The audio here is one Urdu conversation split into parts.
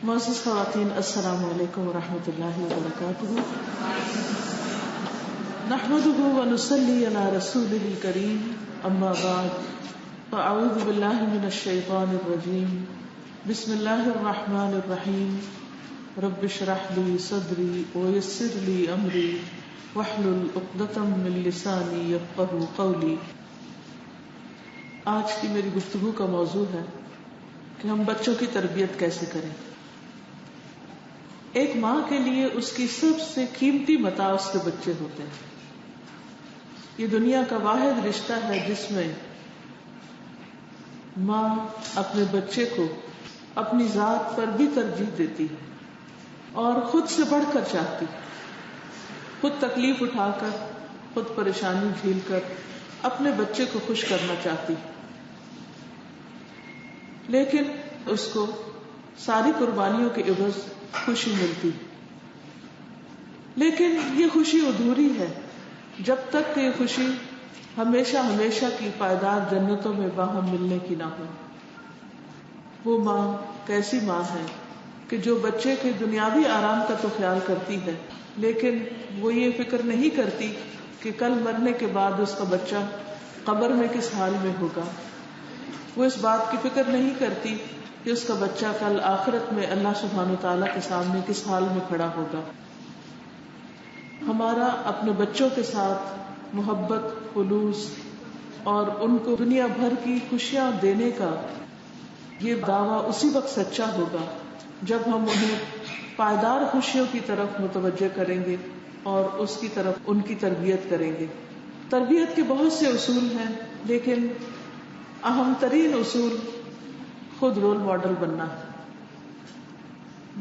معزز خواتین، السلام علیکم ورحمۃ اللہ وبرکاتہ۔ نحمده ونصلی علی رسوله الکریم، اما بعد فاعوذ باللہ من الشیطان الرجیم، بسم اللہ الرحمن الرحیم، رب اشرح لی صدری ویسر لی امری واحلل عقدۃ من لسانی یفقہوا قولی۔ آج کی میری گفتگو کا موضوع ہے کہ ہم بچوں کی تربیت کیسے کریں۔ ایک ماں کے لیے اس کی سب سے قیمتی متاع اس کے بچے ہوتے ہیں۔ یہ دنیا کا واحد رشتہ ہے جس میں ماں اپنے بچے کو اپنی ذات پر بھی ترجیح دیتی ہے اور خود سے بڑھ کر چاہتی، خود تکلیف اٹھا کر، خود پریشانی جھیل کر اپنے بچے کو خوش کرنا چاہتی، لیکن اس کو ساری قربانیوں کے عوض خوشی ملتی۔ لیکن یہ خوشی ادھوری ہے جب تک کہ یہ خوشی ہمیشہ ہمیشہ کی پائیدار جنتوں میں باہم ملنے کی نہ ہو۔ وہ ماں کیسی ماں ہے کہ جو بچے کے دنیاوی آرام کا تو خیال کرتی ہے، لیکن وہ یہ فکر نہیں کرتی کہ کل مرنے کے بعد اس کا بچہ قبر میں کس حال میں ہوگا۔ وہ اس بات کی فکر نہیں کرتی کہ اس کا بچہ کل آخرت میں اللہ سبحانہ وتعالیٰ کے سامنے کس حال میں کھڑا ہوگا۔ ہمارا اپنے بچوں کے ساتھ محبت، خلوص اور ان کو دنیا بھر کی خوشیاں دینے کا یہ دعویٰ اسی وقت سچا ہوگا جب ہم انہیں پائیدار خوشیوں کی طرف متوجہ کریں گے اور اس کی طرف ان کی تربیت کریں گے۔ تربیت کے بہت سے اصول ہیں، لیکن اہم ترین اصول خود رول ماڈل بننا ہے۔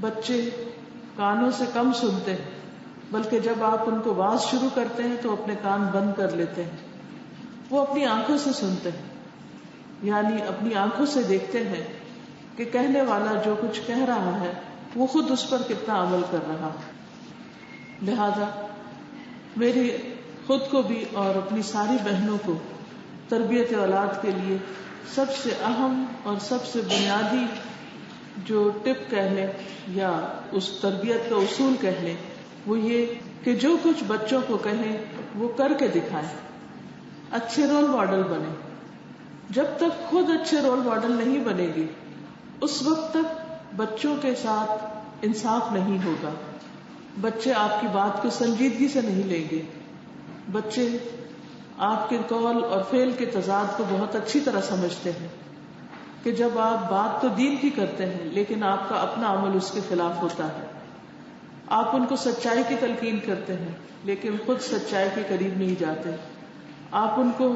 بچے کانوں سے کم سنتے ہیں، بلکہ جب آپ ان کو واز شروع کرتے ہیں تو اپنے کان بند کر لیتے ہیں۔ وہ اپنی آنکھوں سے سنتے ہیں، یعنی اپنی آنکھوں سے دیکھتے ہیں کہ کہنے والا جو کچھ کہہ رہا ہے وہ خود اس پر کتنا عمل کر رہا ہے۔ لہذا میری خود کو بھی اور اپنی ساری بہنوں کو تربیت اولاد کے لیے سب سے اہم اور سب سے بنیادی جو ٹپ کہہ لیں یا اس تربیت کا اصول کہہ لیں، وہ یہ کہ جو کچھ بچوں کو کہیں وہ کر کے دکھائیں، اچھے رول ماڈل بنیں۔ جب تک خود اچھے رول ماڈل نہیں بنے گی اس وقت تک بچوں کے ساتھ انصاف نہیں ہوگا۔ بچے آپ کی بات کو سنجیدگی سے نہیں لیں گے۔ بچے آپ کے قول اور فعل کے تضاد کو بہت اچھی طرح سمجھتے ہیں کہ جب آپ بات تو دین کی کرتے ہیں لیکن آپ کا اپنا عمل اس کے خلاف ہوتا ہے۔ آپ ان کو سچائی کی تلقین کرتے ہیں لیکن خود سچائی کے قریب نہیں جاتے۔ آپ ان کو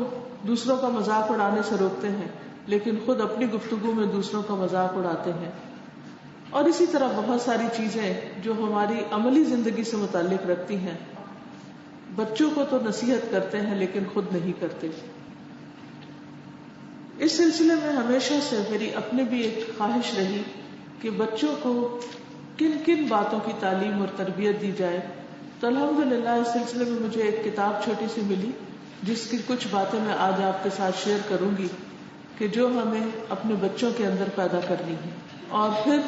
دوسروں کا مذاق اڑانے سے روکتے ہیں لیکن خود اپنی گفتگو میں دوسروں کا مذاق اڑاتے ہیں، اور اسی طرح بہت ساری چیزیں جو ہماری عملی زندگی سے متعلق رکھتی ہیں۔ بچوں کو تو نصیحت کرتے ہیں لیکن خود نہیں کرتے۔ اس سلسلے میں ہمیشہ سے میری اپنی بھی ایک خواہش رہی کہ بچوں کو کن کن باتوں کی تعلیم اور تربیت دی جائے، تو الحمدللہ اس سلسلے میں مجھے ایک کتاب چھوٹی سی ملی جس کی کچھ باتیں میں آج آپ کے ساتھ شیئر کروں گی کہ جو ہمیں اپنے بچوں کے اندر پیدا کرنی ہے، اور پھر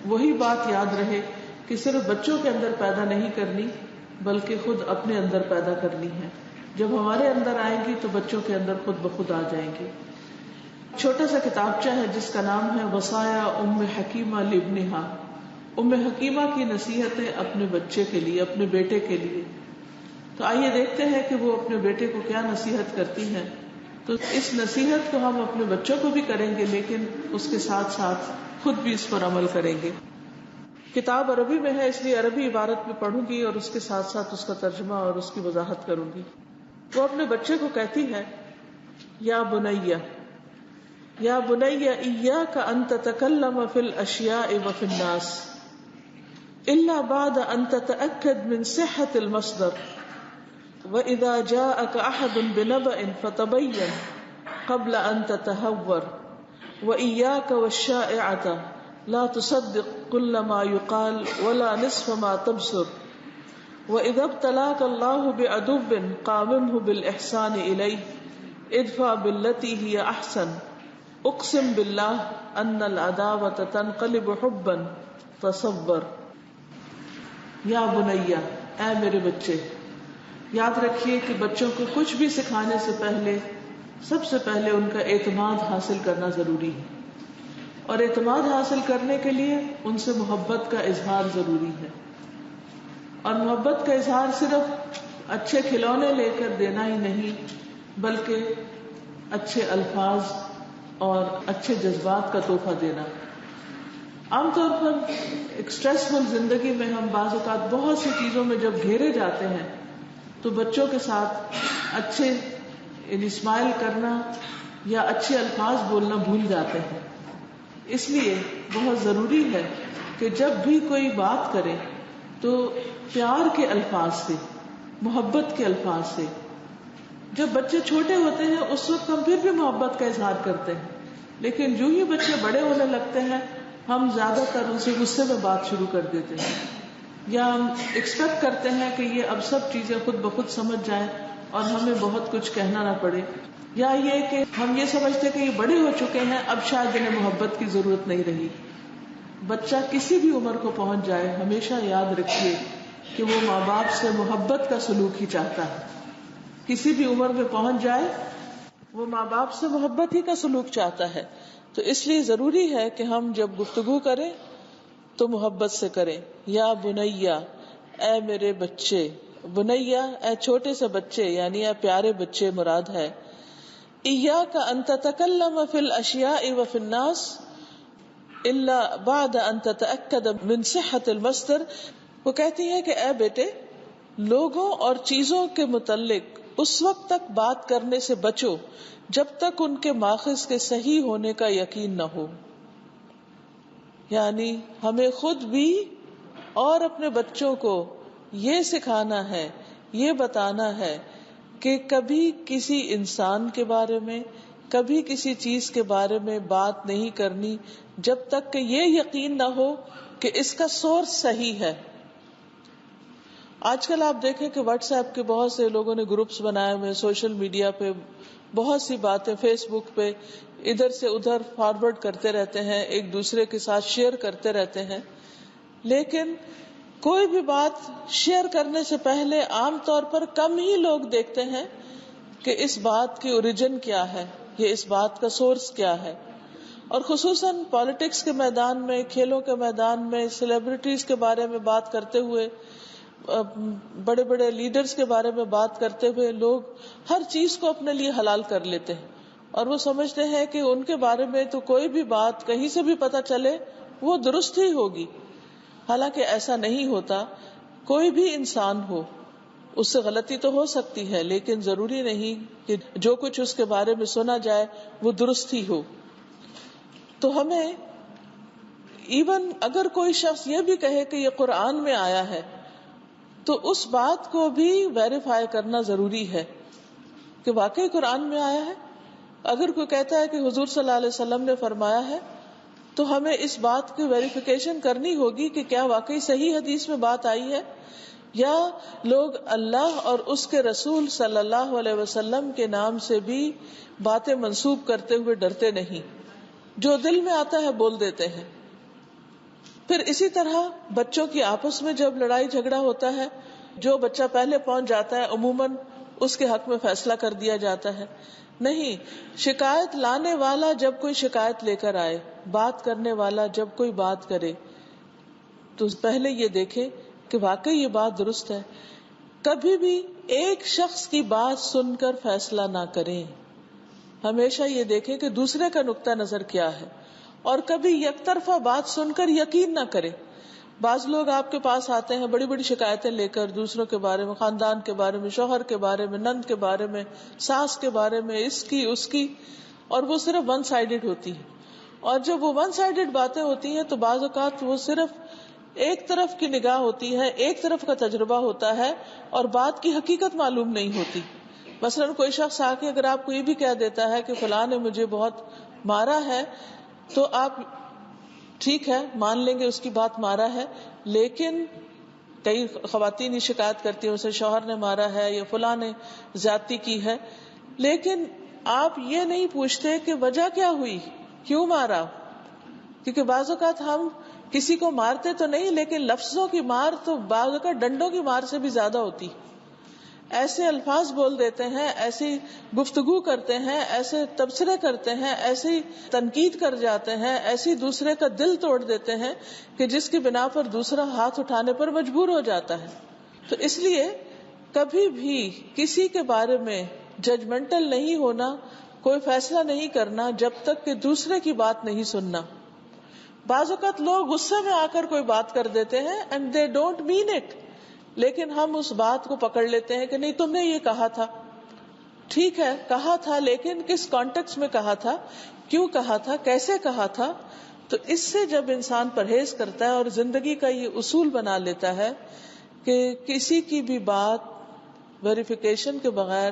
وہی بات یاد رہے کہ صرف بچوں کے اندر پیدا نہیں کرنی بلکہ خود اپنے اندر پیدا کرنی ہے۔ جب ہمارے اندر آئیں گی تو بچوں کے اندر خود بخود آ جائیں گی۔ چھوٹا سا کتابچہ ہے جس کا نام ہے وصایا ام حکیمہ لابنہا، ام حکیمہ کی نصیحتیں اپنے بچے کے لیے، اپنے بیٹے کے لیے۔ تو آئیے دیکھتے ہیں کہ وہ اپنے بیٹے کو کیا نصیحت کرتی ہیں۔ تو اس نصیحت کو ہم اپنے بچوں کو بھی کریں گے لیکن اس کے ساتھ ساتھ خود بھی اس پر عمل کریں گے۔ کتاب عربی میں ہے اس لیے عربی عبارت میں پڑھوں گی اور اس کے ساتھ ساتھ اس کا ترجمہ اور اس کی وضاحت کروں گی۔ وہ اپنے بچے کو کہتی ہے، یا بنیہ، یا بنیہ ایاک ان تتکلم فی الاشیاء وفی الناس الا بعد ان تتأکد من صحة المصدر، واذا جاءك احد بنبأ فتبین قبل ان تتہور، وإیاک والشائعة لا تصدق كل ما يقال ولا نصف ما تبصر، وإذا ابتلاك الله بعدو قاومه بالإحسان إليه ادفع بالتي هي أحسن اقسم باللہ ان العداوۃ تنقلب حبا تصور. یا بنیا، اے میرے بچے. یاد رکھیے کہ بچوں کو کچھ بھی سکھانے سے پہلے سب سے پہلے ان کا اعتماد حاصل کرنا ضروری ہے، اور اعتماد حاصل کرنے کے لیے ان سے محبت کا اظہار ضروری ہے. اور محبت کا اظہار صرف اچھے کھلونے لے کر دینا ہی نہیں، بلکہ اچھے الفاظ اور اچھے جذبات کا تحفہ دینا. عام طور پر ایک سٹریسفل زندگی میں ہم بعض اوقات بہت سی چیزوں میں جب گھیرے جاتے ہیں تو بچوں کے ساتھ اچھے اسمائل کرنا یا اچھے الفاظ بولنا بھول جاتے ہیں. اس لیے بہت ضروری ہے کہ جب بھی کوئی بات کرے تو پیار کے الفاظ سے، محبت کے الفاظ سے. جب بچے چھوٹے ہوتے ہیں اس وقت ہم پھر بھی محبت کا اظہار کرتے ہیں، لیکن جو ہی بچے بڑے ہونے لگتے ہیں ہم زیادہ تر ان سے غصے میں بات شروع کر دیتے ہیں، یا ہم ایکسپیکٹ کرتے ہیں کہ یہ اب سب چیزیں خود بخود سمجھ جائیں اور ہمیں بہت کچھ کہنا نہ پڑے، یا یہ کہ ہم یہ سمجھتے ہیں کہ یہ بڑے ہو چکے ہیں اب شاید انہیں محبت کی ضرورت نہیں رہی. بچہ کسی بھی عمر کو پہنچ جائے ہمیشہ یاد رکھیے کہ وہ ماں باپ سے محبت کا سلوک ہی چاہتا ہے. کسی بھی عمر میں پہنچ جائے وہ ماں باپ سے محبت ہی کا سلوک چاہتا ہے. تو اس لیے ضروری ہے کہ ہم جب گفتگو کریں تو محبت سے کریں. یا بنیا، اے میرے بچے. بنیا اے چھوٹے سے بچے، یعنی اے پیارے بچے مراد ہے. ایاک ان تتکلم فی الاشیاء وفی الناس الا بعد ان تتأکد من صحت المصدر. وہ کہتی ہے کہ اے بیٹے، لوگوں اور چیزوں کے متعلق اس وقت تک بات کرنے سے بچو جب تک ان کے ماخذ کے صحیح ہونے کا یقین نہ ہو. یعنی ہمیں خود بھی اور اپنے بچوں کو یہ سکھانا ہے، یہ بتانا ہے کہ کبھی کسی انسان کے بارے میں، کبھی کسی چیز کے بارے میں بات نہیں کرنی جب تک کہ یہ یقین نہ ہو کہ اس کا سورس صحیح ہے. آج کل آپ دیکھیں کہ واٹس ایپ کے بہت سے لوگوں نے گروپس بنائے ہوئے، سوشل میڈیا پہ بہت سی باتیں، فیس بک پہ ادھر سے ادھر فارورڈ کرتے رہتے ہیں، ایک دوسرے کے ساتھ شیئر کرتے رہتے ہیں. لیکن کوئی بھی بات شیئر کرنے سے پہلے عام طور پر کم ہی لوگ دیکھتے ہیں کہ اس بات کی اوریجن کیا ہے، یہ اس بات کا سورس کیا ہے. اور خصوصاً پالیٹکس کے میدان میں، کھیلوں کے میدان میں، سیلیبریٹیز کے بارے میں بات کرتے ہوئے، بڑے بڑے لیڈرز کے بارے میں بات کرتے ہوئے لوگ ہر چیز کو اپنے لیے حلال کر لیتے ہیں، اور وہ سمجھتے ہیں کہ ان کے بارے میں تو کوئی بھی بات کہیں سے بھی پتہ چلے وہ درست ہی ہوگی. حالانکہ ایسا نہیں ہوتا. کوئی بھی انسان ہو اس سے غلطی تو ہو سکتی ہے، لیکن ضروری نہیں کہ جو کچھ اس کے بارے میں سنا جائے وہ درست ہی ہو. تو ہمیں ایون اگر کوئی شخص یہ بھی کہے کہ یہ قرآن میں آیا ہے تو اس بات کو بھی ویریفائی کرنا ضروری ہے کہ واقعی قرآن میں آیا ہے. اگر کوئی کہتا ہے کہ حضور صلی اللہ علیہ وسلم نے فرمایا ہے تو ہمیں اس بات کی ویریفیکیشن کرنی ہوگی کہ کیا واقعی صحیح حدیث میں بات آئی ہے، یا لوگ اللہ اور اس کے رسول صلی اللہ علیہ وسلم کے نام سے بھی باتیں منسوب کرتے ہوئے ڈرتے نہیں، جو دل میں آتا ہے بول دیتے ہیں. پھر اسی طرح بچوں کی آپس میں جب لڑائی جھگڑا ہوتا ہے، جو بچہ پہلے پہنچ جاتا ہے عموماً اس کے حق میں فیصلہ کر دیا جاتا ہے. نہیں، شکایت لانے والا جب کوئی شکایت لے کر آئے، بات کرنے والا جب کوئی بات کرے تو پہلے یہ دیکھے کہ واقعی یہ بات درست ہے. کبھی بھی ایک شخص کی بات سن کر فیصلہ نہ کریں، ہمیشہ یہ دیکھیں کہ دوسرے کا نقطہ نظر کیا ہے، اور کبھی یک طرفہ بات سن کر یقین نہ کریں. بعض لوگ آپ کے پاس آتے ہیں بڑی بڑی شکایتیں لے کر، دوسروں کے بارے میں، خاندان کے بارے میں، شوہر کے بارے میں، نند کے بارے میں، ساس کے بارے میں، اس کی اس کی، اور وہ صرف ون سائیڈڈ ہوتی ہے. اور جب وہ ون سائیڈڈ باتیں ہوتی ہیں تو بعض اوقات وہ صرف ایک طرف کی نگاہ ہوتی ہے، ایک طرف کا تجربہ ہوتا ہے، اور بات کی حقیقت معلوم نہیں ہوتی. مثلاً کوئی شخص آ کے اگر آپ کو یہ بھی کہہ دیتا ہے کہ فلاں نے مجھے بہت مارا ہے، تو آپ ٹھیک ہے مان لیں گے اس کی بات مارا ہے، لیکن کئی خواتین یہ شکایت کرتی ہیں اسے شوہر نے مارا ہے یا فلاں نے زیادتی کی ہے، لیکن آپ یہ نہیں پوچھتے کہ وجہ کیا ہوئی، کیوں مارا؟ کیونکہ بعض اوقات ہم کسی کو مارتے تو نہیں، لیکن لفظوں کی مار تو بعض اوقات ڈنڈوں کی مار سے بھی زیادہ ہوتی. ایسے الفاظ بول دیتے ہیں، ایسی گفتگو کرتے ہیں، ایسے تبصرے کرتے ہیں، ایسی تنقید کر جاتے ہیں، ایسی دوسرے کا دل توڑ دیتے ہیں کہ جس کی بنا پر دوسرا ہاتھ اٹھانے پر مجبور ہو جاتا ہے. تو اس لیے کبھی بھی کسی کے بارے میں ججمنٹل نہیں ہونا، کوئی فیصلہ نہیں کرنا جب تک کہ دوسرے کی بات نہیں سننا. بعض اوقات لوگ غصے میں آ کر کوئی بات کر دیتے ہیں and they don't mean it, لیکن ہم اس بات کو پکڑ لیتے ہیں کہ نہیں تم نے یہ کہا تھا. ٹھیک ہے کہا تھا، لیکن کس کانٹیکسٹ میں کہا تھا، کیوں کہا تھا، کیسے کہا تھا. تو اس سے جب انسان پرہیز کرتا ہے اور زندگی کا یہ اصول بنا لیتا ہے کہ کسی کی بھی بات ویریفیکیشن کے بغیر،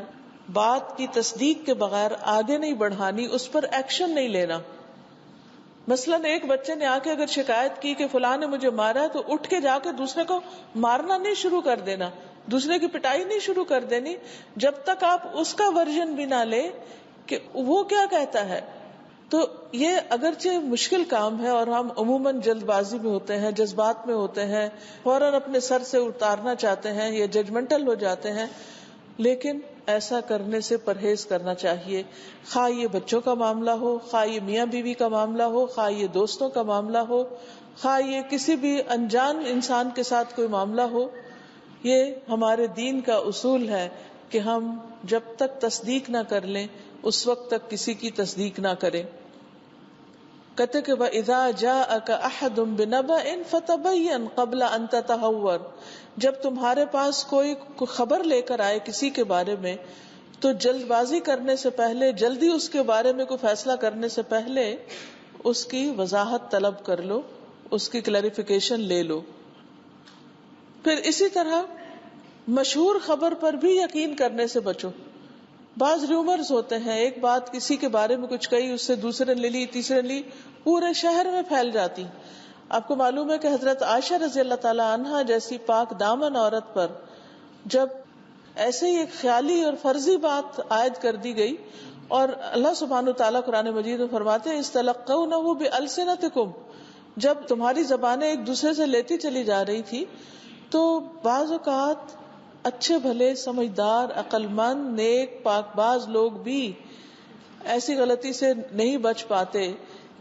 بات کی تصدیق کے بغیر آگے نہیں بڑھانی، اس پر ایکشن نہیں لینا. مثلاً ایک بچے نے آ کے اگر شکایت کی کہ فلاں نے مجھے مارا، تو اٹھ کے جا کے دوسرے کو مارنا نہیں شروع کر دینا، دوسرے کی پٹائی نہیں شروع کر دینی جب تک آپ اس کا ورژن بھی نہ لے کہ وہ کیا کہتا ہے. تو یہ اگرچہ مشکل کام ہے اور ہم عموماً جلد بازی میں ہوتے ہیں، جذبات میں ہوتے ہیں، فوراً اپنے سر سے اتارنا چاہتے ہیں یا ججمنٹل ہو جاتے ہیں، لیکن ایسا کرنے سے پرہیز کرنا چاہیے. خواہ یہ بچوں کا معاملہ ہو، خواہ یہ میاں بیوی کا معاملہ ہو، خواہ یہ دوستوں کا معاملہ ہو، خواہ یہ کسی بھی انجان انسان کے ساتھ کوئی معاملہ ہو. یہ ہمارے دین کا اصول ہے کہ ہم جب تک تصدیق نہ کر لیں اس وقت تک کسی کی تصدیق نہ کریں. کہتے کہ وَإِذَا جَاءَكَ أَحَدٌ بِنَبَإٍ فَتَبَيَّنْ قَبْلَ أَن تَتَهَوَّرَ، جب تمہارے پاس کوئی خبر لے کر آئے کسی کے بارے میں تو جلد بازی کرنے سے پہلے، جلدی اس کے بارے میں کوئی فیصلہ کرنے سے پہلے اس کی وضاحت طلب کر لو، اس کی کلیریفیکیشن لے لو. پھر اسی طرح مشہور خبر پر بھی یقین کرنے سے بچو. بعض ریومرز ہوتے ہیں، ایک بات کسی کے بارے میں کچھ کہی، اس سے دوسرے نے لی، تیسرے نے لی، پورے شہر میں پھیل جاتی. آپ کو معلوم ہے کہ حضرت عائشہ رضی اللہ تعالی عنہا جیسی پاک دامن عورت پر جب ایسے ہی ایک خیالی اور فرضی بات عائد کر دی گئی، اور اللہ سبحانہ وتعالیٰ قرآن مجید میں فرماتے ہیں استلقونہ بألسنتکم، جب تمہاری زبانیں ایک دوسرے سے لیتی چلی جا رہی تھی، تو بعض اوقات اچھے بھلے سمجھدار عقل مند نیک پاک باز لوگ بھی ایسی غلطی سے نہیں بچ پاتے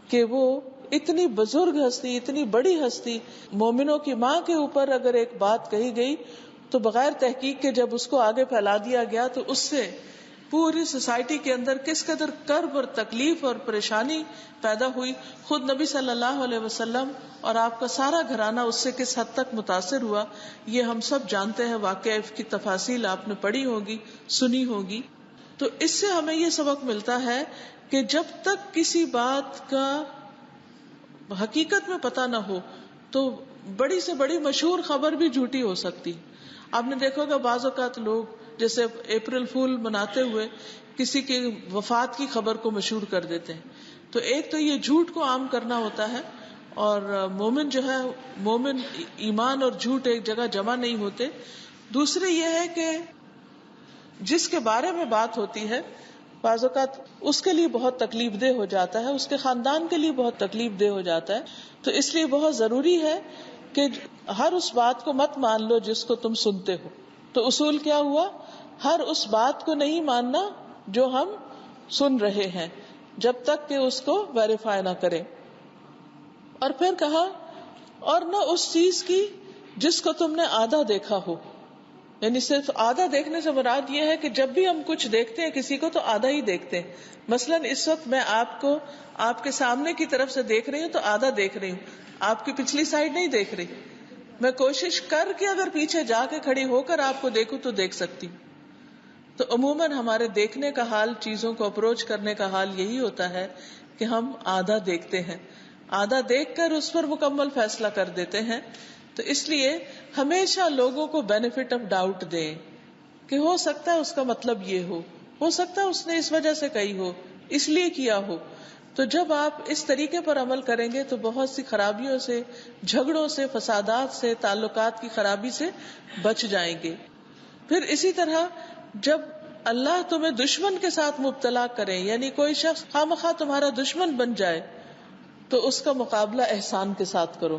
کہ وہ اتنی بزرگ ہستی، اتنی بڑی ہستی، مومنوں کی ماں کے اوپر اگر ایک بات کہی گئی تو بغیر تحقیق کے جب اس کو آگے پھیلا دیا گیا تو اس سے پوری سوسائٹی کے اندر کس قدر کرب اور تکلیف اور پریشانی پیدا ہوئی. خود نبی صلی اللہ علیہ وسلم اور آپ کا سارا گھرانہ اس سے کس حد تک متاثر ہوا، یہ ہم سب جانتے ہیں. واقعہ کی تفاصیل آپ نے پڑھی ہوگی، سنی ہوگی. تو اس سے ہمیں یہ سبق ملتا ہے کہ جب تک کسی بات کا حقیقت میں پتہ نہ ہو تو بڑی سے بڑی مشہور خبر بھی جھوٹی ہو سکتی. آپ نے دیکھا ہوگا بعض اوقات لوگ جیسے اپریل فول مناتے ہوئے کسی کی وفات کی خبر کو مشہور کر دیتے ہیں. تو ایک تو یہ جھوٹ کو عام کرنا ہوتا ہے، اور مومن جو ہے، مومن ایمان اور جھوٹ ایک جگہ جمع نہیں ہوتے. دوسرے یہ ہے کہ جس کے بارے میں بات ہوتی ہے بعض اوقات اس کے لیے بہت تکلیف دہ ہو جاتا ہے، اس کے خاندان کے لیے بہت تکلیف دہ ہو جاتا ہے. تو اس لیے بہت ضروری ہے کہ ہر اس بات کو مت مان لو جس کو تم سنتے ہو. تو اصول کیا ہوا؟ ہر اس بات کو نہیں ماننا جو ہم سن رہے ہیں جب تک کہ اس کو ویریفائی نہ کریں. اور پھر کہا اور نہ اس چیز کی جس کو تم نے آدھا دیکھا ہو. یعنی صرف آدھا دیکھنے سے مراد یہ ہے کہ جب بھی ہم کچھ دیکھتے ہیں کسی کو تو آدھا ہی دیکھتے ہیں. مثلاً اس وقت میں آپ کو آپ کے سامنے کی طرف سے دیکھ رہی ہوں تو آدھا دیکھ رہی ہوں، آپ کی پچھلی سائڈ نہیں دیکھ رہی. میں کوشش کر کے اگر پیچھے جا کے کھڑی ہو کر آپ کو دیکھوں تو دیکھ سکتی ہوں. تو عموماً ہمارے دیکھنے کا حال، چیزوں کو اپروچ کرنے کا حال یہی ہوتا ہے کہ ہم آدھا دیکھتے ہیں، آدھا دیکھ کر اس پر مکمل فیصلہ کر دیتے ہیں. تو اس لیے ہمیشہ لوگوں کو بینیفٹ آف ڈاؤٹ دیں کہ ہو سکتا ہے اس کا مطلب یہ ہو سکتا ہے اس نے اس وجہ سے کہی ہو، اس لیے کیا ہو. تو جب آپ اس طریقے پر عمل کریں گے تو بہت سی خرابیوں سے، جھگڑوں سے، فسادات سے، تعلقات کی خرابی سے بچ جائیں گے. پھر اسی طرح جب اللہ تمہیں دشمن کے ساتھ مبتلا کرے، یعنی کوئی شخص خامخواہ تمہارا دشمن بن جائے تو اس کا مقابلہ احسان کے ساتھ کرو،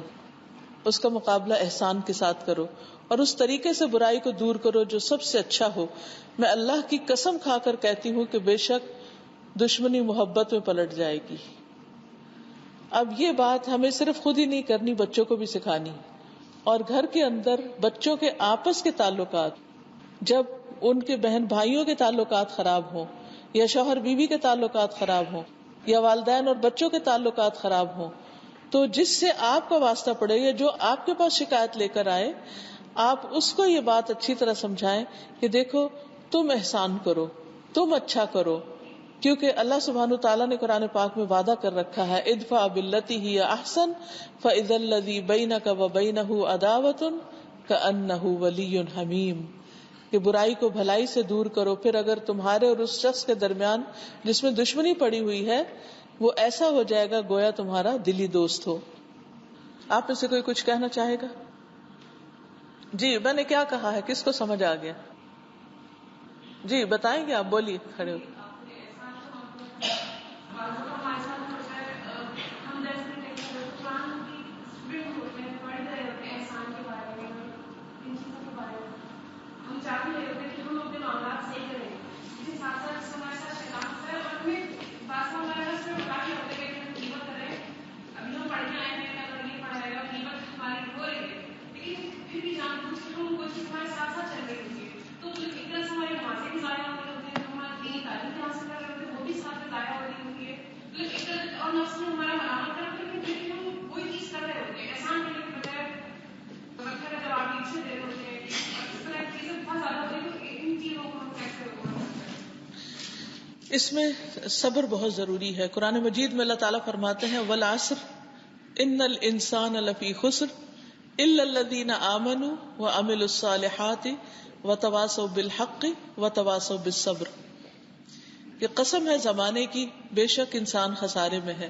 اس کا مقابلہ احسان کے ساتھ کرو، اور اس طریقے سے برائی کو دور کرو جو سب سے اچھا ہو۔ میں اللہ کی قسم کھا کر کہتی ہوں کہ بے شک دشمنی محبت میں پلٹ جائے گی۔ اب یہ بات ہمیں صرف خود ہی نہیں کرنی، بچوں کو بھی سکھانی، اور گھر کے اندر بچوں کے آپس کے تعلقات، جب ان کے بہن بھائیوں کے تعلقات خراب ہوں، یا شوہر بیوی کے تعلقات خراب ہوں، یا والدین اور بچوں کے تعلقات خراب ہوں، تو جس سے آپ کا واسطہ پڑے یا جو آپ کے پاس شکایت لے کر آئے، آپ اس کو یہ بات اچھی طرح سمجھائیں کہ دیکھو تم احسان کرو، تم اچھا کرو، کیونکہ اللہ سبحانہ تعالیٰ نے قرآن پاک میں وعدہ کر رکھا ہے ادفع باللتی ہی احسن فاذا الذی بینک وبینہ عداوۃ کأنہ ولی حمیم، کہ برائی کو بھلائی سے دور کرو، پھر اگر تمہارے اور اس شخص کے درمیان جس میں دشمنی پڑی ہوئی ہے وہ ایسا ہو جائے گا گویا تمہارا دلی دوست ہو۔ آپ میں سے کوئی کچھ کہنا چاہے گا؟ جی میں نے کیا کہا ہے، کس کو سمجھ آ گیا؟ جی بتائیں گے، آپ بولیے کھڑے ہو۔ اس میں صبر بہت ضروری ہے۔ قرآن مجید میں اللہ تعالیٰ فرماتے ہیں والعصر ان الانسان لفی خسر الا الذین آمنوا وعملوا الصالحات وتواصوا بالحق وتواصوا بالصبر، یہ قسم ہے زمانے کی، بے شک انسان خسارے میں ہے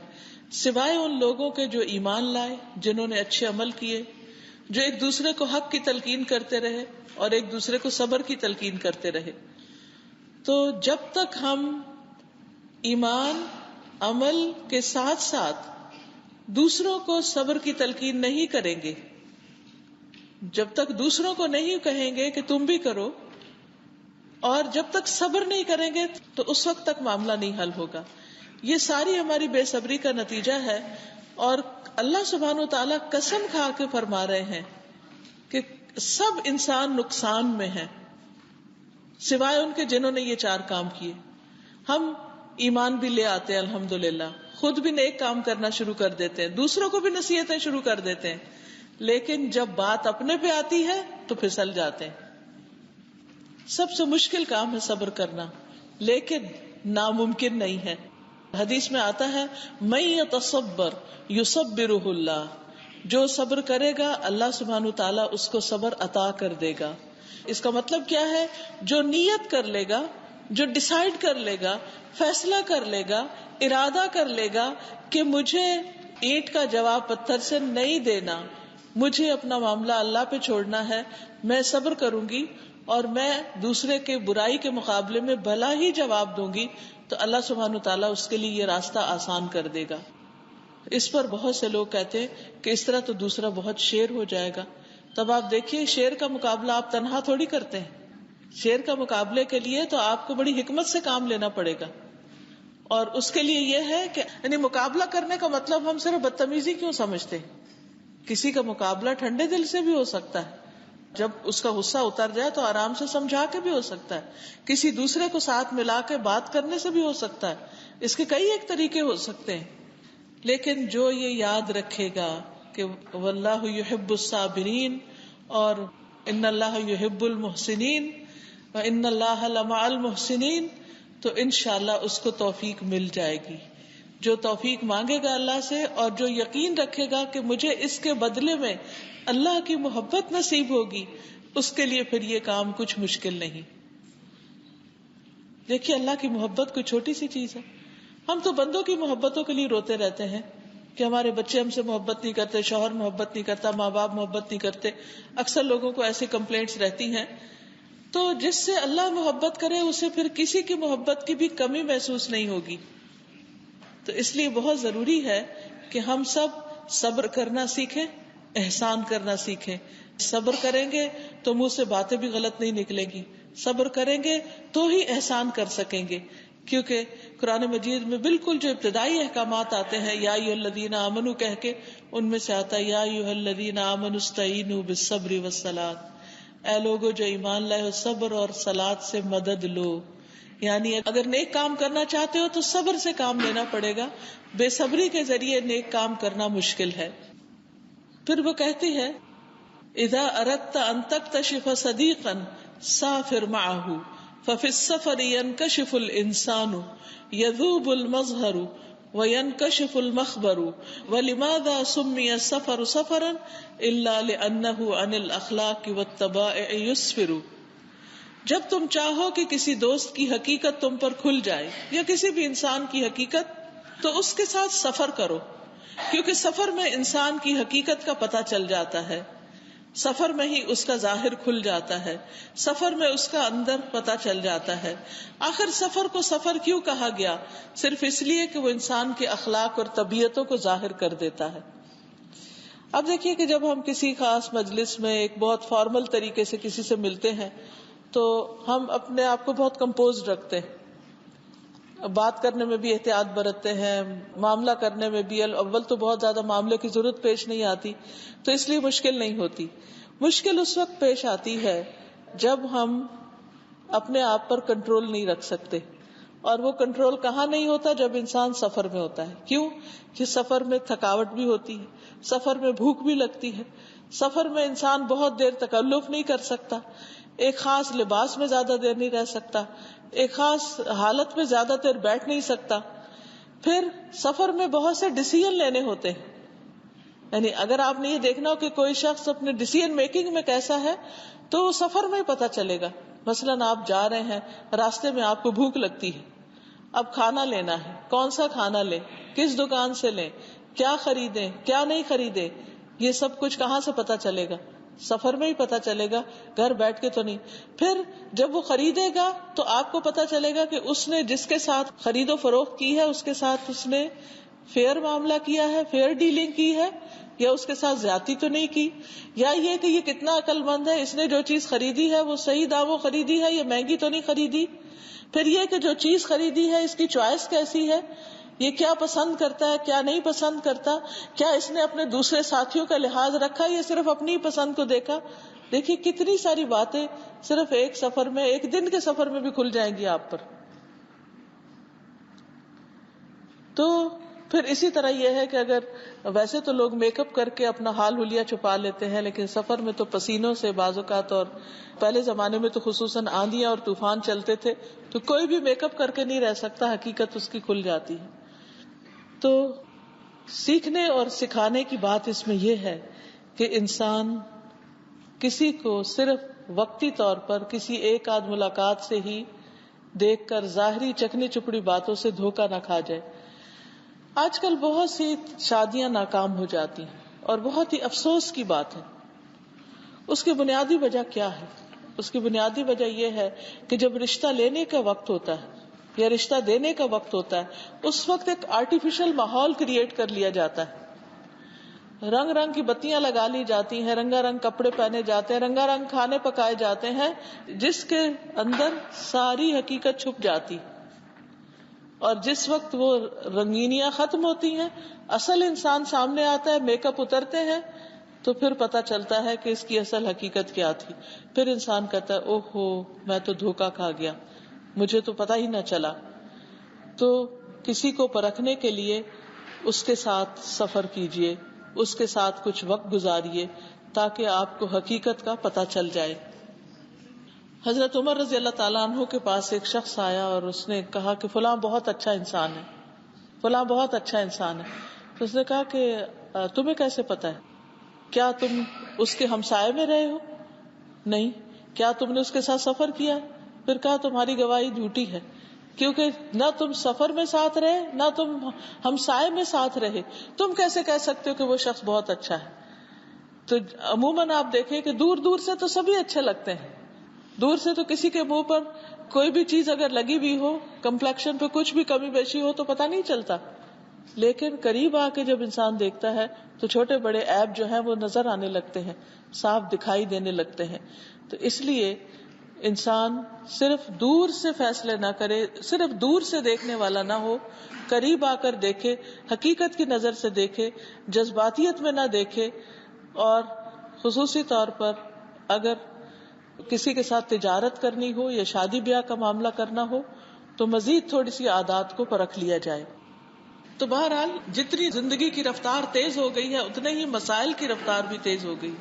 سوائے ان لوگوں کے جو ایمان لائے، جنہوں نے اچھے عمل کیے، جو ایک دوسرے کو حق کی تلقین کرتے رہے اور ایک دوسرے کو صبر کی تلقین کرتے رہے۔ تو جب تک ہم ایمان عمل کے ساتھ ساتھ دوسروں کو صبر کی تلقین نہیں کریں گے، جب تک دوسروں کو نہیں کہیں گے کہ تم بھی کرو، اور جب تک صبر نہیں کریں گے تو اس وقت تک معاملہ نہیں حل ہوگا۔ یہ ساری ہماری بے صبری کا نتیجہ ہے، اور اللہ سبحانہ وتعالیٰ قسم کھا کے فرما رہے ہیں کہ سب انسان نقصان میں ہیں سوائے ان کے جنہوں نے یہ چار کام کیے۔ ہم ایمان بھی لے آتے ہیں الحمدللہ، خود بھی نیک کام کرنا شروع کر دیتے ہیں، دوسروں کو بھی نصیحتیں شروع کر دیتے ہیں، لیکن جب بات اپنے پہ آتی ہے تو پھسل جاتے ہیں۔ سب سے مشکل کام ہے صبر کرنا، لیکن ناممکن نہیں ہے۔ حدیث میں آتا ہے من یتصبر یصبرہ اللہ، جو صبر کرے گا اللہ سبحانہ تعالیٰ اس کو صبر عطا کر دے گا۔ اس کا مطلب کیا ہے؟ جو نیت کر لے گا، جو ڈیسائیڈ کر لے گا، فیصلہ کر لے گا، ارادہ کر لے گا کہ مجھے اینٹ کا جواب پتھر سے نہیں دینا، مجھے اپنا معاملہ اللہ پہ چھوڑنا ہے، میں صبر کروں گی اور میں دوسرے کے برائی کے مقابلے میں بھلا ہی جواب دوں گی، تو اللہ سبحانہ تعالیٰ اس کے لیے یہ راستہ آسان کر دے گا۔ اس پر بہت سے لوگ کہتے ہیں کہ اس طرح تو دوسرا بہت شیر ہو جائے گا۔ تب آپ دیکھیے شیر کا مقابلہ آپ تنہا تھوڑی کرتے ہیں، شیر کا مقابلے کے لیے تو آپ کو بڑی حکمت سے کام لینا پڑے گا، اور اس کے لیے یہ ہے کہ یعنی مقابلہ کرنے کا مطلب ہم صرف بدتمیزی کیوں سمجھتے ہیں؟ کسی کا مقابلہ ٹھنڈے دل سے بھی ہو سکتا ہے، جب اس کا غصہ اتر جائے تو آرام سے سمجھا کے بھی ہو سکتا ہے، کسی دوسرے کو ساتھ ملا کے بات کرنے سے بھی ہو سکتا ہے، اس کے کئی ایک طریقے ہو سکتے ہیں۔ لیکن جو یہ یاد رکھے گا کہ واللہ یحب الصابرین اور ان اللہ یحب المحسنین وان اللہ لمع المحسنین، تو انشاءاللہ اس کو توفیق مل جائے گی۔ جو توفیق مانگے گا اللہ سے اور جو یقین رکھے گا کہ مجھے اس کے بدلے میں اللہ کی محبت نصیب ہوگی، اس کے لیے پھر یہ کام کچھ مشکل نہیں۔ دیکھیے اللہ کی محبت کوئی چھوٹی سی چیز ہے۔ ہم تو بندوں کی محبتوں کے لیے روتے رہتے ہیں کہ ہمارے بچے ہم سے محبت نہیں کرتے، شوہر محبت نہیں کرتا، ماں باپ محبت نہیں کرتے۔ اکثر لوگوں کو ایسی کمپلینٹس رہتی ہیں، تو جس سے اللہ محبت کرے اسے پھر کسی کی محبت کی بھی کمی محسوس نہیں ہوگی. تو اس لیے بہت ضروری ہے کہ ہم سب صبر کرنا سیکھیں، احسان کرنا سیکھیں. صبر کریں گے تو منہ سے باتیں بھی غلط نہیں نکلیں گی، صبر کریں گے تو ہی احسان کر سکیں گے. کیونکہ قرآن مجید میں بالکل جو ابتدائی احکامات آتے ہیں یا ایھا الذین آمنوا کہہ کے، ان میں سے آتا ہے یا ایھا الذین آمنوا استعینوا بالصبر والصلاۃ، اے لوگو جو ایمان لائے ہو صبر اور صلاۃ سے مدد لو. یعنی اگر نیک کام کرنا چاہتے ہو تو صبر سے کام لینا پڑے گا، بے صبری کے ذریعے نیک کام کرنا مشکل ہے. پھر وہ کہتی ہے اذا اردت ان تکتشف صدیقا سافر معه ففي السفر ينكشف الانسان يذوب المظهر وينكشف المخبر ولماذا سمي السفر سفرا الا لانه عن الاخلاق والطبائع يسفر. جب تم چاہو کہ کسی دوست کی حقیقت تم پر کھل جائے یا کسی بھی انسان کی حقیقت، تو اس کے ساتھ سفر کرو، کیونکہ سفر میں انسان کی حقیقت کا پتہ چل جاتا ہے، سفر میں ہی اس کا ظاہر کھل جاتا ہے، سفر میں اس کا اندر پتہ چل جاتا ہے. آخر سفر کو سفر کیوں کہا گیا؟ صرف اس لیے کہ وہ انسان کے اخلاق اور طبیعتوں کو ظاہر کر دیتا ہے. اب دیکھیے کہ جب ہم کسی خاص مجلس میں ایک بہت فارمل طریقے سے کسی سے ملتے ہیں تو ہم اپنے آپ کو بہت کمپوزڈ رکھتے ہیں، بات کرنے میں بھی احتیاط برتتے ہیں، معاملہ کرنے میں بھی اول تو بہت زیادہ معاملے کی ضرورت پیش نہیں آتی، تو اس لیے مشکل نہیں ہوتی. مشکل اس وقت پیش آتی ہے جب ہم اپنے آپ پر کنٹرول نہیں رکھ سکتے. اور وہ کنٹرول کہاں نہیں ہوتا؟ جب انسان سفر میں ہوتا ہے. کیوں؟ کہ سفر میں تھکاوٹ بھی ہوتی ہے، سفر میں بھوک بھی لگتی ہے، سفر میں انسان بہت دیر تکلف نہیں کر سکتا، ایک خاص لباس میں زیادہ دیر نہیں رہ سکتا، ایک خاص حالت میں زیادہ دیر بیٹھ نہیں سکتا. پھر سفر میں بہت سے ڈیسیژن لینے ہوتے ہیں. یعنی اگر آپ نے یہ دیکھنا ہو کہ کوئی شخص اپنے ڈیسیژن میکنگ میں کیسا ہے تو وہ سفر میں ہی پتہ چلے گا. مثلاً آپ جا رہے ہیں، راستے میں آپ کو بھوک لگتی ہے، اب کھانا لینا ہے، کون سا کھانا لیں، کس دکان سے لیں، کیا خریدیں کیا نہیں خریدیں، یہ سب کچھ کہاں سے پتہ چلے گا؟ سفر میں ہی پتہ چلے گا، گھر بیٹھ کے تو نہیں. پھر جب وہ خریدے گا تو آپ کو پتہ چلے گا کہ اس نے جس کے ساتھ خرید و فروخت کی ہے اس کے ساتھ اس نے فیئر معاملہ کیا ہے، فیئر ڈیلنگ کی ہے، یا اس کے ساتھ زیادتی تو نہیں کی، یا یہ کہ یہ کتنا عقل مند ہے، اس نے جو چیز خریدی ہے وہ صحیح داموں خریدی ہے یا مہنگی تو نہیں خریدی. پھر یہ کہ جو چیز خریدی ہے اس کی چوائس کیسی ہے، یہ کیا پسند کرتا ہے کیا نہیں پسند کرتا، کیا اس نے اپنے دوسرے ساتھیوں کا لحاظ رکھا یا صرف اپنی پسند کو دیکھا. دیکھیے کتنی ساری باتیں صرف ایک سفر میں، ایک دن کے سفر میں بھی کھل جائیں گی آپ پر. تو پھر اسی طرح یہ ہے کہ اگر ویسے تو لوگ میک اپ کر کے اپنا حال حلیہ چھپا لیتے ہیں، لیکن سفر میں تو پسینوں سے بعض اوقات، اور پہلے زمانے میں تو خصوصاً آندھیاں اور طوفان چلتے تھے تو کوئی بھی میک اپ کر کے نہیں رہ سکتا، حقیقت اس کی کھل جاتی ہے. تو سیکھنے اور سکھانے کی بات اس میں یہ ہے کہ انسان کسی کو صرف وقتی طور پر کسی ایک آدھ ملاقات سے ہی دیکھ کر ظاہری چکنی چپڑی باتوں سے دھوکہ نہ کھا جائے. آج کل بہت سی شادیاں ناکام ہو جاتی ہیں اور بہت ہی افسوس کی بات ہے. اس کی بنیادی وجہ کیا ہے؟ اس کی بنیادی وجہ یہ ہے کہ جب رشتہ لینے کا وقت ہوتا ہے یا رشتہ دینے کا وقت ہوتا ہے اس وقت ایک آرٹیفیشل ماحول کریٹ کر لیا جاتا ہے. رنگ رنگ کی بتیاں لگا لی جاتی ہیں، رنگا رنگ کپڑے پہنے جاتے ہیں، رنگا رنگ کھانے پکائے جاتے ہیں، جس کے اندر ساری حقیقت چھپ جاتی. اور جس وقت وہ رنگینیاں ختم ہوتی ہیں، اصل انسان سامنے آتا ہے، میک اپ اترتے ہیں، تو پھر پتہ چلتا ہے کہ اس کی اصل حقیقت کیا تھی. پھر انسان کہتا ہے اوہو میں تو دھوکا کھا گیا، مجھے تو پتہ ہی نہ چلا. تو کسی کو پرکھنے کے لیے اس کے ساتھ سفر کیجئے، اس کے ساتھ کچھ وقت گزاریے تاکہ آپ کو حقیقت کا پتہ چل جائے. حضرت عمر رضی اللہ تعالیٰ عنہ کے پاس ایک شخص آیا اور اس نے کہا کہ فلاں بہت اچھا انسان ہے، فلاں بہت اچھا انسان ہے. تو اس نے کہا کہ تمہیں کیسے پتا ہے؟ کیا تم اس کے ہمسائے میں رہے ہو؟ نہیں. کیا تم نے اس کے ساتھ سفر کیا؟ پھر کہا تمہاری گواہی جھوٹی ہے، کیونکہ نہ تم سفر میں ساتھ رہے نہ تم ہمسائے میں ساتھ رہے، تم کیسے کہہ سکتے ہو کہ وہ شخص بہت اچھا ہے؟ تو عموماً آپ دیکھیں کہ دور دور سے تو سبھی اچھے لگتے ہیں، دور سے تو کسی کے منہ پر کوئی بھی چیز اگر لگی بھی ہو، کمپلیکشن پہ کچھ بھی کمی بیشی ہو تو پتہ نہیں چلتا، لیکن قریب آ کے جب انسان دیکھتا ہے تو چھوٹے بڑے عیب جو ہیں وہ نظر آنے لگتے ہیں، صاف دکھائی دینے لگتے ہیں. تو اس لیے انسان صرف دور سے فیصلے نہ کرے، صرف دور سے دیکھنے والا نہ ہو، قریب آ کر دیکھے، حقیقت کی نظر سے دیکھے، جذباتیت میں نہ دیکھے. اور خصوصی طور پر اگر کسی کے ساتھ تجارت کرنی ہو یا شادی بیاہ کا معاملہ کرنا ہو تو مزید تھوڑی سی عادات کو پرکھ لیا جائے. تو بہرحال جتنی زندگی کی رفتار تیز ہو گئی ہے اتنے ہی مسائل کی رفتار بھی تیز ہو گئی.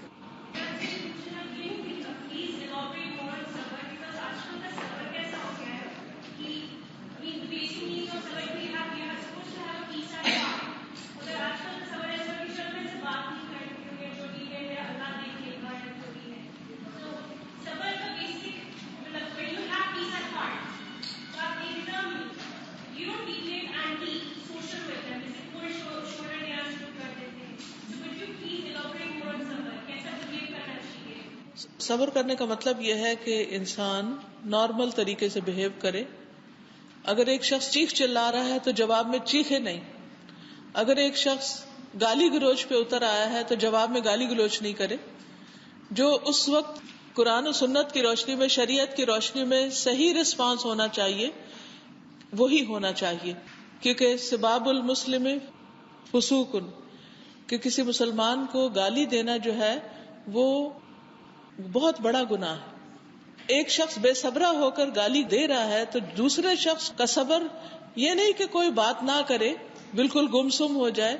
صبر کرنے کا مطلب یہ ہے کہ انسان نارمل طریقے سے بہیو کرے. اگر ایک شخص چیخ چلا رہا ہے تو جواب میں چیخے نہیں. اگر ایک شخص گالی گلوچ پہ اتر آیا ہے تو جواب میں گالی گلوچ نہیں کرے. جو اس وقت قرآن و سنت کی روشنی میں، شریعت کی روشنی میں صحیح رسپانس ہونا چاہیے وہی ہونا چاہیے. کیونکہ سباب المسلم فسوق، کہ کسی مسلمان کو گالی دینا جو ہے وہ بہت بڑا گناہ ہے. ایک شخص بے صبرا ہو کر گالی دے رہا ہے تو دوسرے شخص کا صبر یہ نہیں کہ کوئی بات نہ کرے، بالکل گمسم ہو جائے،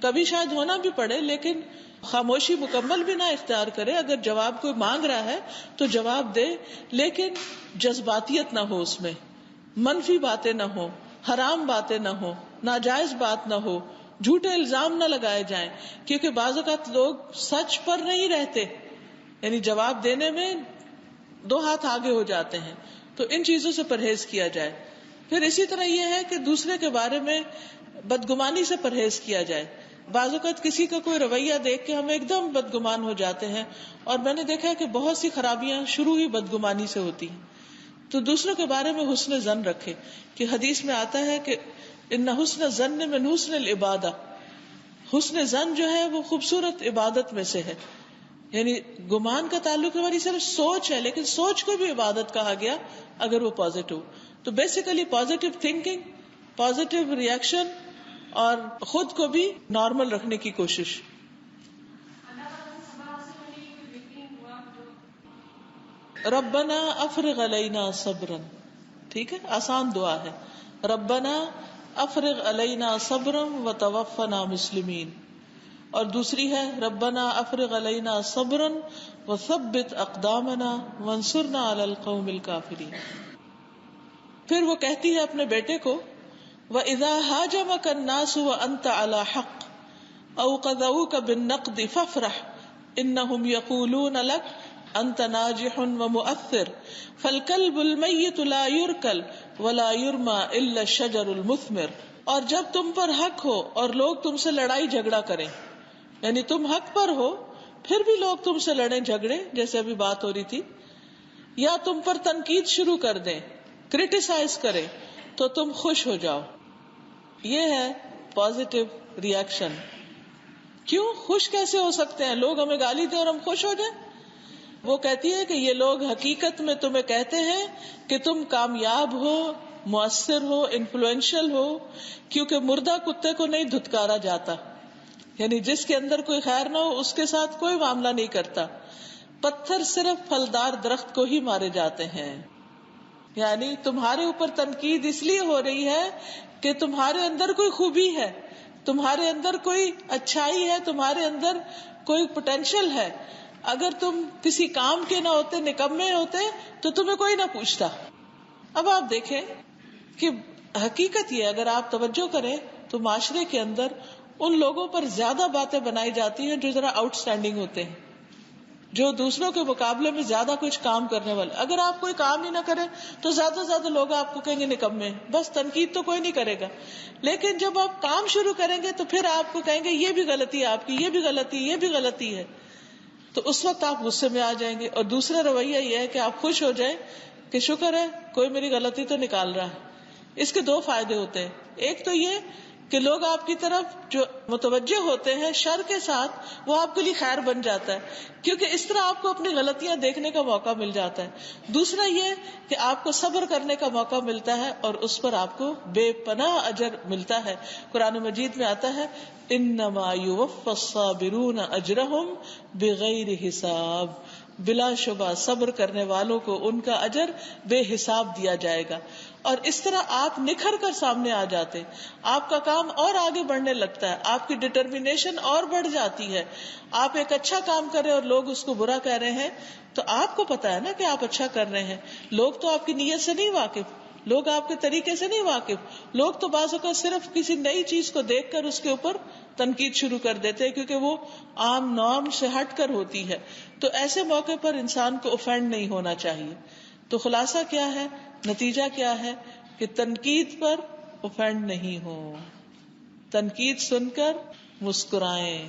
کبھی شاید ہونا بھی پڑے، لیکن خاموشی مکمل بھی نہ اختیار کرے. اگر جواب کوئی مانگ رہا ہے تو جواب دے، لیکن جذباتیت نہ ہو، اس میں منفی باتیں نہ ہو، حرام باتیں نہ ہو، ناجائز بات نہ ہو، جھوٹے الزام نہ لگائے جائیں. کیونکہ بعض اوقات لوگ سچ پر نہیں رہتے، یعنی جواب دینے میں 2 ہاتھ آگے ہو جاتے ہیں. تو ان چیزوں سے پرہیز کیا جائے. پھر اسی طرح یہ ہے کہ دوسرے کے بارے میں بدگمانی سے پرہیز کیا جائے. بعض اوقات کسی کا کوئی رویہ دیکھ کے ہم ایک دم بدگمان ہو جاتے ہیں، اور میں نے دیکھا ہے کہ بہت سی خرابیاں شروع ہی بدگمانی سے ہوتی ہیں. تو دوسروں کے بارے میں حسن ظن رکھے، کہ حدیث میں آتا ہے کہ ان حسن الظن من حسن العبادہ، حسن ظن جو ہے وہ خوبصورت عبادت میں سے ہے. یعنی گمان کا تعلق ہماری صرف سوچ ہے، لیکن سوچ کو بھی عبادت کہا گیا اگر وہ پازیٹو. تو basically positive thinking, positive reaction, اور خود کو بھی نارمل رکھنے کی کوشش. ربنا افرغ علینا صبرا، ٹھیک ہے، آسان دعا ہے. ربنا افرغ علینا صبرا وتوفنا مسلمین. اور دوسری ہے ربنا افرغ علینا صبرا وثبت اقدامنا وانصرنا علی القوم الکافرین. پھر وہ کہتی ہے اپنے بیٹے کو وَإِذَا هَاجَمَكَ النَّاسُ وَأَنْتَ عَلَى حَقٍّ أَوْ قَذَوْكَ بِالنَّقْدِ فَافْرَحْ إِنَّهُمْ يَقُولُونَ لَكَ أَنْتَ نَاجِحٌ وَمُؤَثِّرٌ فَالْكَلْبُ الْمَيِّتُ لَا يُرْكَلُ وَلَا يُرْمَى إِلَّا الشَّجَرُ الْمُثْمِرُ. اور جب تم پر حق ہو اور لوگ تم سے لڑائی جھگڑا کریں، یعنی تم حق پر ہو پھر بھی لوگ تم سے لڑیں جھگڑے، جیسے ابھی بات ہو رہی تھی، یا تم پر تنقید شروع کر دیں، کرٹیسائز کریں، تو تم خوش ہو جاؤ. یہ ہے پازیٹو ریئیکشن. کیوں خوش کیسے ہو سکتے ہیں؟ لوگ ہمیں گالی دیں اور ہم خوش ہو جائیں؟ وہ کہتی ہے کہ یہ لوگ حقیقت میں تمہیں کہتے ہیں کہ تم کامیاب ہو، مؤثر ہو، انفلوئنشل ہو، کیونکہ مردہ کتے کو نہیں دھتکارا جاتا، یعنی جس کے اندر کوئی خیر نہ ہو اس کے ساتھ کوئی معاملہ نہیں کرتا. پتھر صرف پھلدار درخت کو ہی مارے جاتے ہیں. یعنی تمہارے اوپر تنقید اس لیے ہو رہی ہے کہ تمہارے اندر کوئی خوبی ہے، تمہارے اندر کوئی اچھائی ہے، تمہارے اندر کوئی پوٹینشل ہے. اگر تم کسی کام کے نہ ہوتے، نکمے ہوتے، تو تمہیں کوئی نہ پوچھتا. اب آپ دیکھیں کہ حقیقت یہ، اگر آپ توجہ کریں تو معاشرے کے اندر ان لوگوں پر زیادہ باتیں بنائی جاتی ہیں جو ذرا آؤٹ اسٹینڈنگ ہوتے ہیں، جو دوسروں کے مقابلے میں زیادہ کچھ کام کرنے والے. اگر آپ کوئی کام ہی نہ کریں تو زیادہ سے زیادہ لوگ آپ کو کہیں گے نکمے، بس تنقید تو کوئی نہیں کرے گا. لیکن جب آپ کام شروع کریں گے تو پھر آپ کو کہیں گے یہ بھی غلطی ہے آپ کی، یہ بھی غلطی، یہ بھی غلطی ہے. تو اس وقت آپ غصے میں آ جائیں گے. اور دوسرا رویہ یہ ہے کہ آپ خوش ہو جائیں کہ شکر ہے کوئی میری غلطی تو نکال رہا ہے. اس کے دو فائدے ہوتے ہیں. ایک تو یہ کہ لوگ آپ کی طرف جو متوجہ ہوتے ہیں شر کے ساتھ وہ آپ کے لیے خیر بن جاتا ہے, کیونکہ اس طرح آپ کو اپنی غلطیاں دیکھنے کا موقع مل جاتا ہے. دوسرا یہ کہ آپ کو صبر کرنے کا موقع ملتا ہے اور اس پر آپ کو بے پناہ اجر ملتا ہے. قرآن مجید میں آتا ہے انما یوفی الصابرون اجرہم بغیر حساب, بلا شبہ صبر کرنے والوں کو ان کا اجر بے حساب دیا جائے گا. اور اس طرح آپ نکھر کر سامنے آ جاتے, آپ کا کام اور آگے بڑھنے لگتا ہے, آپ کی ڈٹرمینیشن اور بڑھ جاتی ہے. آپ ایک اچھا کام کر رہے اور لوگ اس کو برا کہہ رہے ہیں تو آپ کو پتا ہے نا کہ آپ اچھا کر رہے ہیں. لوگ تو آپ کی نیت سے نہیں واقف, لوگ آپ کے طریقے سے نہیں واقف, لوگ تو بعض اوقات صرف کسی نئی چیز کو دیکھ کر اس کے اوپر تنقید شروع کر دیتے ہیں کیونکہ وہ عام نارم سے ہٹ کر ہوتی ہے. تو ایسے موقع پر انسان کو اوفینڈ نہیں ہونا چاہیے. تو خلاصہ کیا ہے, نتیجہ کیا ہے کہ تنقید پر اوفینڈ نہیں ہو, تنقید سن کر مسکرائیں,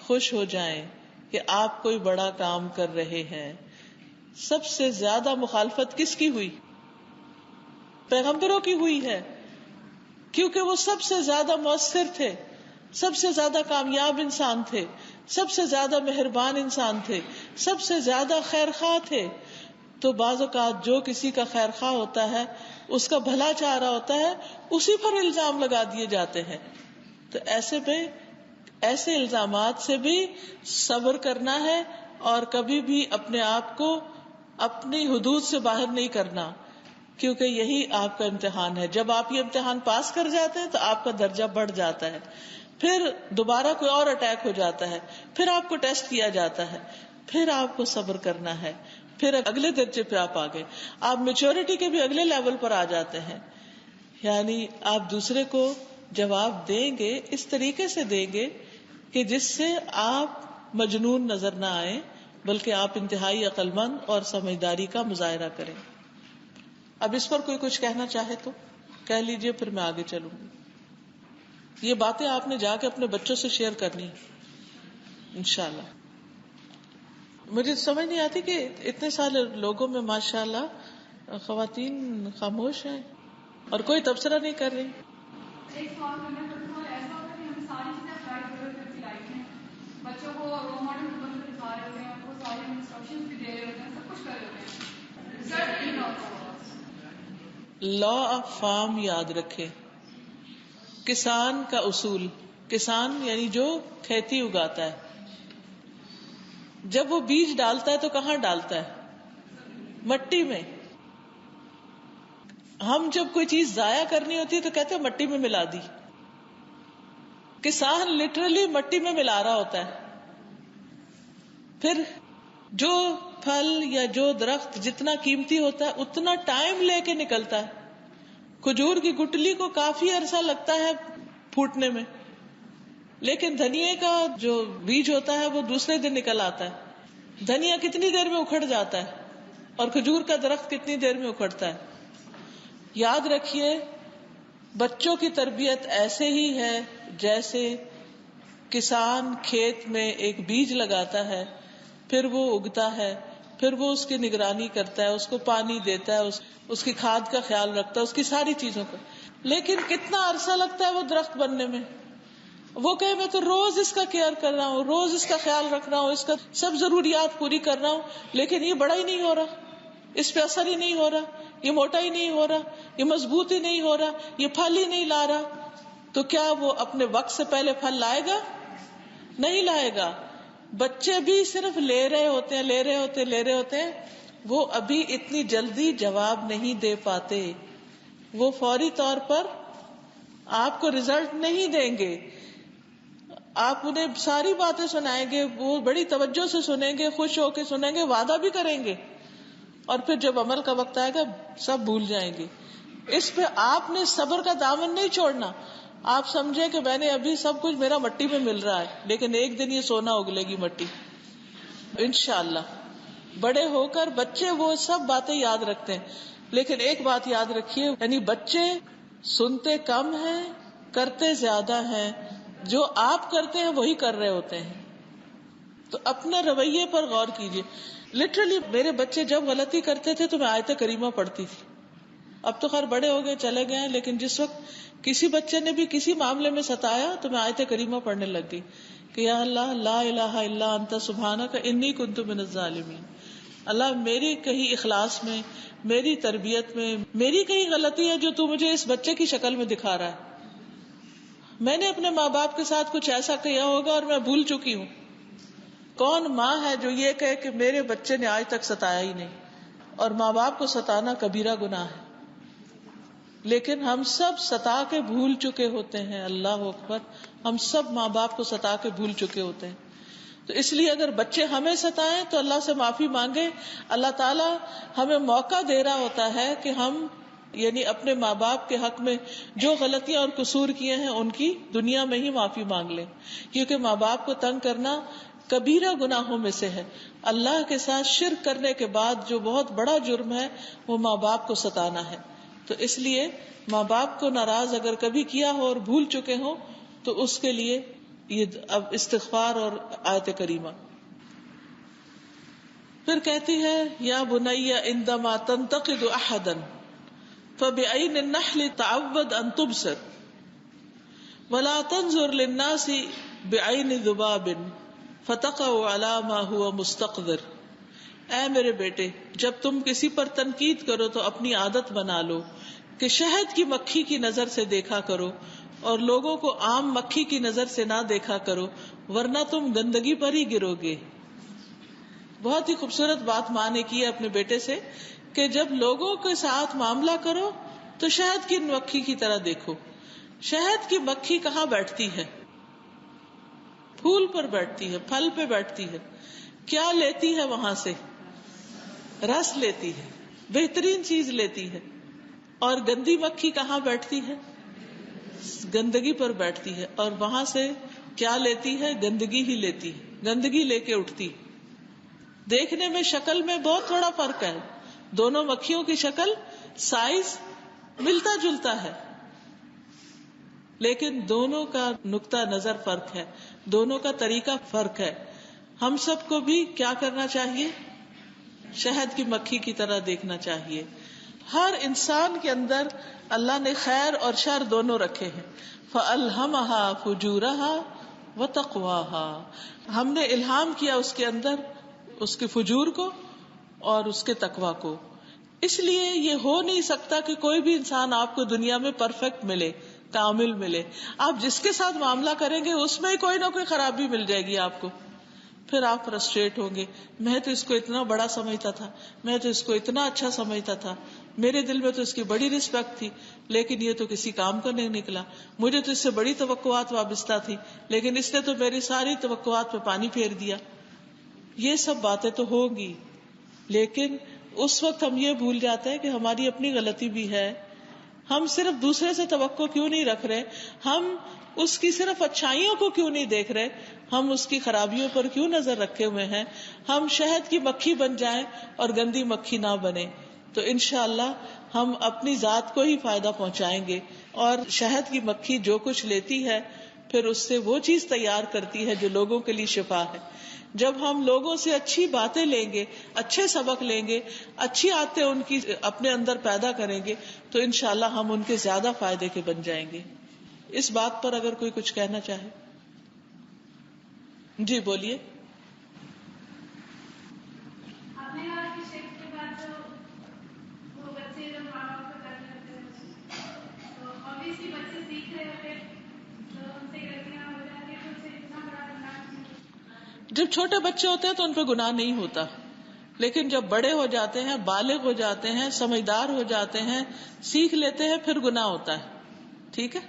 خوش ہو جائیں کہ آپ کوئی بڑا کام کر رہے ہیں. سب سے زیادہ مخالفت کس کی ہوئی؟ پیغمبروں کی ہوئی ہے, کیونکہ وہ سب سے زیادہ مؤثر تھے, سب سے زیادہ کامیاب انسان تھے, سب سے زیادہ مہربان انسان تھے, سب سے زیادہ خیر خواہ تھے. تو بعض اوقات جو کسی کا خیر خواہ ہوتا ہے, اس کا بھلا چاہ رہا ہوتا ہے, اسی پر الزام لگا دیے جاتے ہیں. تو ایسے الزامات سے بھی صبر کرنا ہے اور کبھی بھی اپنے آپ کو اپنی حدود سے باہر نہیں کرنا, کیونکہ یہی آپ کا امتحان ہے. جب آپ یہ امتحان پاس کر جاتے ہیں تو آپ کا درجہ بڑھ جاتا ہے, پھر دوبارہ کوئی اور اٹیک ہو جاتا ہے, پھر آپ کو ٹیسٹ کیا جاتا ہے, پھر آپ کو صبر کرنا ہے, پھر اگلے درجے پہ آپ آگے, آپ میچورٹی کے بھی اگلے لیول پر آ جاتے ہیں. یعنی آپ دوسرے کو جواب دیں گے اس طریقے سے دیں گے کہ جس سے آپ مجنون نظر نہ آئے, بلکہ آپ انتہائی عقل مند اور سمجھداری کا مظاہرہ کریں. اب اس پر کوئی کچھ کہنا چاہے تو کہہ لیجئے, پھر میں آگے چلوں گی. یہ باتیں آپ نے جا کے اپنے بچوں سے شیئر کرنی انشاءاللہ. مجھے سمجھ نہیں آتی کہ اتنے سارے لوگوں میں ماشاءاللہ خواتین خاموش ہیں اور کوئی تبصرہ نہیں کر رہی. ایک سوال کرنا پڑتا ہے, ایسا ہوتا ہے کہ ہم ساری چیزیں اپلائی کر رہے ہوتے ہیں لائف میں, بچوں کو رول ماڈل کے طور پہ دکھا رہے ہوتے ہیں, وہ سارے انسٹرکشنز بھی دے رہے ہوتے ہیں, سب کچھ کر رہے ہوتے ہیں, رزلٹ نہیں ہوتا. لا آف فارم یاد رکھے, کسان کا اصول. کسان یعنی جو کھیتی اگاتا ہے, جب وہ بیج ڈالتا ہے تو کہاں ڈالتا ہے؟ مٹی میں. ہم جب کوئی چیز ضائع کرنی ہوتی ہے تو کہتے ہیں مٹی میں ملا دی. کسان لٹرلی مٹی میں ملا رہا ہوتا ہے. پھر جو پھل یا جو درخت جتنا قیمتی ہوتا ہے اتنا ٹائم لے کے نکلتا ہے. کھجور کی گٹلی کو کافی عرصہ لگتا ہے پھوٹنے میں, لیکن دھنیے کا جو بیج ہوتا ہے وہ دوسرے دن نکل آتا ہے. دھنیا کتنی دیر میں اکھڑ جاتا ہے اور کھجور کا درخت کتنی دیر میں اکھڑتا ہے. یاد رکھیے بچوں کی تربیت ایسے ہی ہے جیسے کسان کھیت میں ایک بیج لگاتا ہے, پھر وہ اگتا ہے, پھر وہ اس کی نگرانی کرتا ہے, اس کو پانی دیتا ہے, اس کی کھاد کا خیال رکھتا ہے, اس کی ساری چیزوں کا. لیکن کتنا عرصہ لگتا ہے وہ درخت بننے میں. وہ کہے میں تو روز اس کا کیئر کر رہا ہوں, روز اس کا خیال رکھ رہا ہوں, اس کا سب ضروریات پوری کر رہا ہوں, لیکن یہ بڑا ہی نہیں ہو رہا, اس پہ اثر ہی نہیں ہو رہا, یہ موٹا ہی نہیں ہو رہا, یہ مضبوط ہی نہیں ہو رہا, یہ پھل ہی نہیں لا رہا. تو کیا وہ اپنے وقت سے پہلے پھل لائے گا؟ نہیں لائے گا. بچے بھی صرف لے رہے ہوتے ہیں, وہ ابھی اتنی جلدی جواب نہیں دے پاتے, وہ فوری طور پر آپ کو رزلٹ نہیں دیں گے. آپ انہیں ساری باتیں سنائیں گے, وہ بڑی توجہ سے سنیں گے, خوش ہو کے سنیں گے, وعدہ بھی کریں گے, اور پھر جب عمل کا وقت آئے گا سب بھول جائیں گے. اس پہ آپ نے صبر کا دامن نہیں چھوڑنا. آپ سمجھے کہ میں نے ابھی سب کچھ میرا مٹی میں مل رہا ہے, لیکن ایک دن یہ سونا اگلے گی مٹی انشاءاللہ. بڑے ہو کر بچے وہ سب باتیں یاد رکھتے ہیں, لیکن ایک بات یاد رکھیے, یعنی بچے سنتے کم ہیں, کرتے زیادہ ہیں. جو آپ کرتے ہیں وہی کر رہے ہوتے ہیں. تو اپنے رویے پر غور کیجیے. لٹرلی میرے بچے جب غلطی کرتے تھے تو میں آیت کریمہ پڑھتی تھی. اب تو خیر بڑے ہو گئے, چلے گئے ہیں, لیکن جس وقت کسی بچے نے بھی کسی معاملے میں ستایا تو میں آیت کریمہ پڑھنے لگ گئی کہ یا اللہ لا الہ الا انت سبحانک انی کنت من الظالمین. اللہ میری کہیں اخلاص میں, میری تربیت میں میری کہیں غلطی ہے جو تو مجھے اس بچے کی شکل میں دکھا رہا ہے. میں نے اپنے ماں باپ کے ساتھ کچھ ایسا کیا ہوگا اور میں بھول چکی ہوں. کون ماں ہے جو یہ کہے کہ میرے بچے نے آج تک ستایا ہی نہیں؟ اور ماں باپ کو ستانا کبیرہ گناہ ہے. لیکن ہم سب ستا کے بھول چکے ہوتے ہیں. اللہ اکبر, ہم سب ماں باپ کو ستا کے بھول چکے ہوتے ہیں. تو اس لیے اگر بچے ہمیں ستائیں تو اللہ سے معافی مانگے. اللہ تعالیٰ ہمیں موقع دے رہا ہوتا ہے کہ ہم یعنی اپنے ماں باپ کے حق میں جو غلطیاں اور قصور کیے ہیں ان کی دنیا میں ہی معافی مانگ لیں, کیونکہ ماں باپ کو تنگ کرنا کبیرہ گناہوں میں سے ہے. اللہ کے ساتھ شرک کرنے کے بعد جو بہت بڑا جرم ہے وہ ماں باپ کو ستانا ہے. تو اس لیے ماں باپ کو ناراض اگر کبھی کیا ہو اور بھول چکے ہوں تو اس کے لیے یہ اب استغفار اور آیت کریمہ. پھر کہتی ہے یا بنی عندما تنتقد احدا فبعین النحل تعود ان تبصر ولا تنظر للناس بعین ذباب فتقع علی ما هو مستقدر. اے میرے بیٹے, جب تم کسی پر تنقید کرو تو اپنی عادت بنا لو کہ شہد کی مکھی کی نظر سے دیکھا کرو اور لوگوں کو عام مکھی کی نظر سے نہ دیکھا کرو, ورنہ تم گندگی پر ہی گرو گے. بہت ہی خوبصورت بات ماں نے کی ہے اپنے بیٹے سے کہ جب لوگوں کے ساتھ معاملہ کرو تو شہد کی مکھی کی طرح دیکھو. شہد کی مکھی کہاں بیٹھتی ہے؟ پھول پر بیٹھتی ہے, پھل پہ بیٹھتی ہے. کیا لیتی ہے وہاں سے؟ رس لیتی ہے, بہترین چیز لیتی ہے. اور گندی مکھی کہاں بیٹھتی ہے؟ گندگی پر بیٹھتی ہے, اور وہاں سے کیا لیتی ہے؟ گندگی ہی لیتی ہے, گندگی لے کے اٹھتی. دیکھنے میں شکل میں بہت تھوڑا فرق ہے, دونوں مکھیوں کی شکل سائز ملتا جلتا ہے, لیکن دونوں کا نقطہ نظر فرق ہے, دونوں کا طریقہ فرق ہے. ہم سب کو بھی کیا کرنا چاہیے؟ شہد کی مکھی کی طرح دیکھنا چاہیے. ہر انسان کے اندر اللہ نے خیر اور شر دونوں رکھے ہیں. فَأَلْهَمَهَا فُجُورَهَا وَتَقْوَاهَا, ہم نے الہام کیا اس کے اندر اس کے فجور کو اور اس کے تقویٰ کو. اس لیے یہ ہو نہیں سکتا کہ کوئی بھی انسان آپ کو دنیا میں پرفیکٹ ملے, کامل ملے. آپ جس کے ساتھ معاملہ کریں گے اس میں کوئی نہ کوئی خرابی مل جائے گی آپ کو. پھر آپ فرسٹریٹ ہوں گے, میں تو اس کو اتنا بڑا سمجھتا تھا, میں تو اس کو اتنا اچھا سمجھتا تھا, میرے دل میں تو اس کی بڑی رسپیکٹ تھی, لیکن یہ تو کسی کام کا نہیں نکلا. مجھے تو اس سے بڑی توقعات وابستہ تھی, لیکن اس نے تو میری ساری توقعات پہ پانی پھیر دیا. یہ سب باتیں تو ہوں گی, لیکن اس وقت ہم یہ بھول جاتے ہیں کہ ہماری اپنی غلطی بھی ہے. ہم صرف دوسرے سے توقع کیوں نہیں رکھ رہے؟ ہم اس کی صرف اچھائیوں کو کیوں نہیں دیکھ رہے؟ ہم اس کی خرابیوں پر کیوں نظر رکھے ہوئے ہیں؟ ہم شہد کی مکھی بن جائیں اور گندی مکھی نہ بنے, تو انشاءاللہ ہم اپنی ذات کو ہی فائدہ پہنچائیں گے. اور شہد کی مکھی جو کچھ لیتی ہے پھر اس سے وہ چیز تیار کرتی ہے جو لوگوں کے لیے شفا ہے. جب ہم لوگوں سے اچھی باتیں لیں گے, اچھے سبق لیں گے, اچھی عادتیں ان کی اپنے اندر پیدا کریں گے, تو انشاءاللہ ہم ان کے زیادہ فائدے کے بن جائیں گے. اس بات پر اگر کوئی کچھ کہنا چاہے, جی بولیے. جب چھوٹے بچے ہوتے ہیں تو ان پہ گناہ نہیں ہوتا, لیکن جب بڑے ہو جاتے ہیں, بالغ ہو جاتے ہیں, سمجھدار ہو جاتے ہیں, سیکھ لیتے ہیں, پھر گناہ ہوتا ہے. ٹھیک ہے,